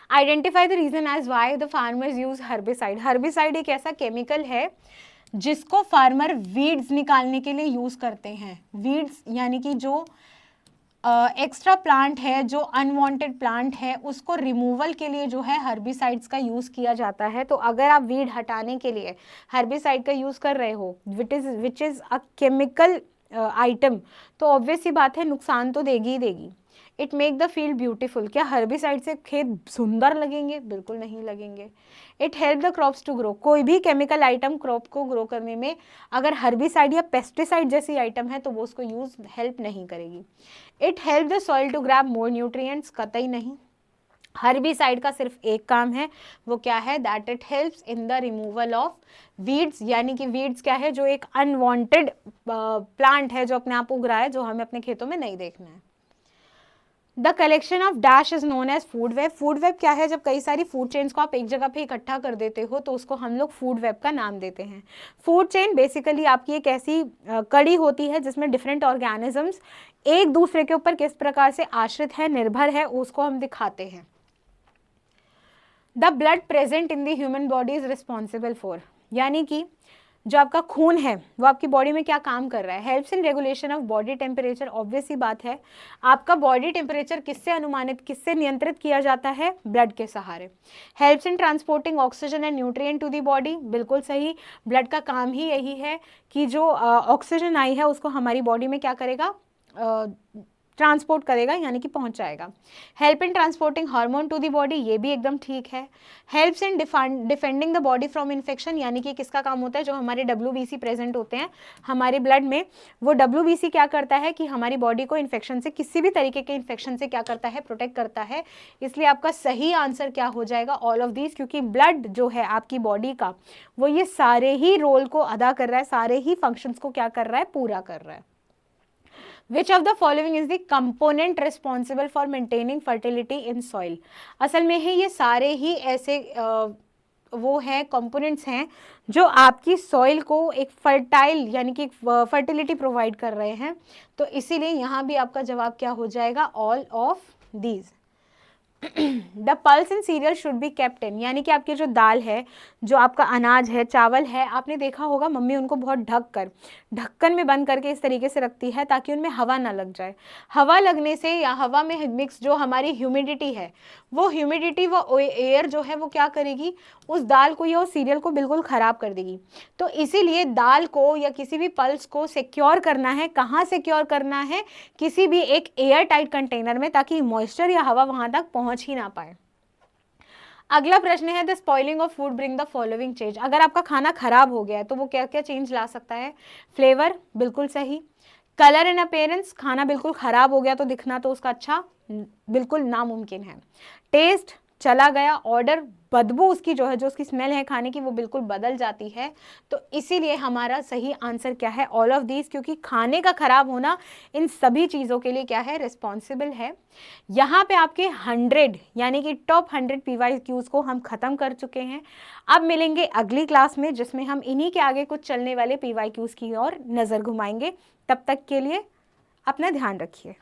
Speaker 1: Identify the reason as why the farmers use herbicide. Herbicide एक ऐसा केमिकल है जिसको फार्मर वीड्स निकालने के लिए यूज करते हैं। वीड्स यानी कि जो एक्स्ट्रा प्लांट है, जो अनवांटेड प्लांट है, उसको रिमूवल के लिए जो है हर्बिसाइड्स का यूज किया जाता है। तो अगर आप वीड हटाने के लिए हर्बिसाइड का यूज कर रहे हो, which is a chemical item, तो ऑब्वियस सी बात है नुकसान तो देगी ही देगी। It make the field beautiful, क्या हर्बिसाइड से खेत सुंदर लगेंगे? बिल्कुल नहीं लगेंगे। It help the crops to grow, कोई भी केमिकल आइटम क्रॉप को ग्रो करने में अगर हर्बिसाइड या पेस्टिसाइड जैसी आइटम है तो वो उसको यूज हेल्प नहीं करेगी। It help the soil to grab more nutrients, कतई नहीं। हर्बिसाइड का सिर्फ एक काम है, वो क्या है? That it helps in the removal of weeds, यानी कि वीड्स क्या है? जो एक अनवांटेड प्लांट है जो अपने आप उग रहा है, जो हमें अपने खेतों में नहीं देखना है। The collection of dash is known as food web. Food web क्या है? जब कई सारी फूड चेन्स को आप एक जगह पे इकट्ठा कर देते हो तो उसको हम लोग फूड वेब का नाम देते हैं। फूड चेन बेसिकली आपकी एक ऐसी कड़ी होती है जिसमें डिफरेंट ऑर्गेनिजम्स एक दूसरे के ऊपर किस प्रकार से आश्रित है, निर्भर है, उसको हम दिखाते हैं। The blood present in the human body is responsible for, यानी कि जो आपका खून है वो आपकी बॉडी में क्या काम कर रहा है? Helps in regulation of body temperature, obvious ही बात है। आपका बॉडी टेम्परेचर किससे अनुमानित, किससे नियंत्रित किया जाता है? ब्लड के सहारे। Helps in transporting oxygen and nutrient to the body, बिल्कुल सही। ब्लड का काम ही यही है कि जो ऑक्सीजन आई है उसको हमारी बॉडी में क्या करेगा? ट्रांसपोर्ट करेगा, यानी कि पहुंचाएगा। Help in transporting hormone to the body, ये भी एकदम ठीक है। Helps in defending the body from infection, यानी कि किसका काम होता है? जो हमारे WBC प्रेजेंट होते हैं हमारे ब्लड में, वो WBC क्या करता है कि हमारी बॉडी को इन्फेक्शन से, किसी भी तरीके के इन्फेक्शन से क्या करता है? प्रोटेक्ट करता है। इसलिए आपका सही आंसर क्या हो जाएगा? ऑल ऑफ दीज, क्योंकि ब्लड जो है आपकी बॉडी का वो ये सारे ही रोल को अदा कर रहा है, सारे ही फंक्शंस को क्या कर रहा है? पूरा कर रहा है। Which of the following is the component responsible for maintaining fertility in soil? असल में है ये सारे ही ऐसे वो हैं, कंपोनेंट्स हैं जो आपकी सॉइल को एक फर्टाइल यानी कि फर्टिलिटी प्रोवाइड कर रहे हैं। तो इसीलिए यहाँ भी आपका जवाब क्या हो जाएगा? All of these. The pulse in serial should be kept in, यानी कि आपकी जो दाल है, जो आपका अनाज है, चावल है, आपने देखा होगा मम्मी उनको बहुत ढक्कन में बंद करके इस तरीके से रखती है ताकि उनमें हवा ना लग जाए। हवा लगने से या हवा में मिक्स जो हमारी ह्यूमिडिटी है, वो ह्यूमिडिटी वो एयर जो है वो क्या करेगी? उस दाल को या उस सीरियल को बिल्कुल ख़राब कर देगी। तो इसीलिए दाल को या किसी भी पल्स को सिक्योर करना है, कहाँ सिक्योर करना है? किसी भी एक एयर टाइट कंटेनर में, ताकि मॉइस्चर या हवा वहाँ तक पहुँच ही ना पाए। अगला प्रश्न है the spoiling of food bring the following change. अगर आपका खाना खराब हो गया है तो वो क्या क्या चेंज ला सकता है? फ्लेवर, बिल्कुल सही। कलर एंड अपीयरेंस, खाना बिल्कुल खराब हो गया तो दिखना तो उसका अच्छा बिल्कुल नामुमकिन है। टेस्ट, चला गया। ऑर्डर, बदबू उसकी जो है, जो उसकी स्मेल है खाने की, वो बिल्कुल बदल जाती है। तो इसीलिए हमारा सही आंसर क्या है? ऑल ऑफ दीज, क्योंकि खाने का खराब होना इन सभी चीज़ों के लिए क्या है? रिस्पॉन्सिबल है। यहाँ पे आपके 100 यानी कि टॉप 100 PYQs को हम ख़त्म कर चुके हैं। अब मिलेंगे अगली क्लास में जिसमें हम इन्हीं के आगे कुछ चलने वाले PYQs की ओर नज़र घुमाएंगे। तब तक के लिए अपना ध्यान रखिए।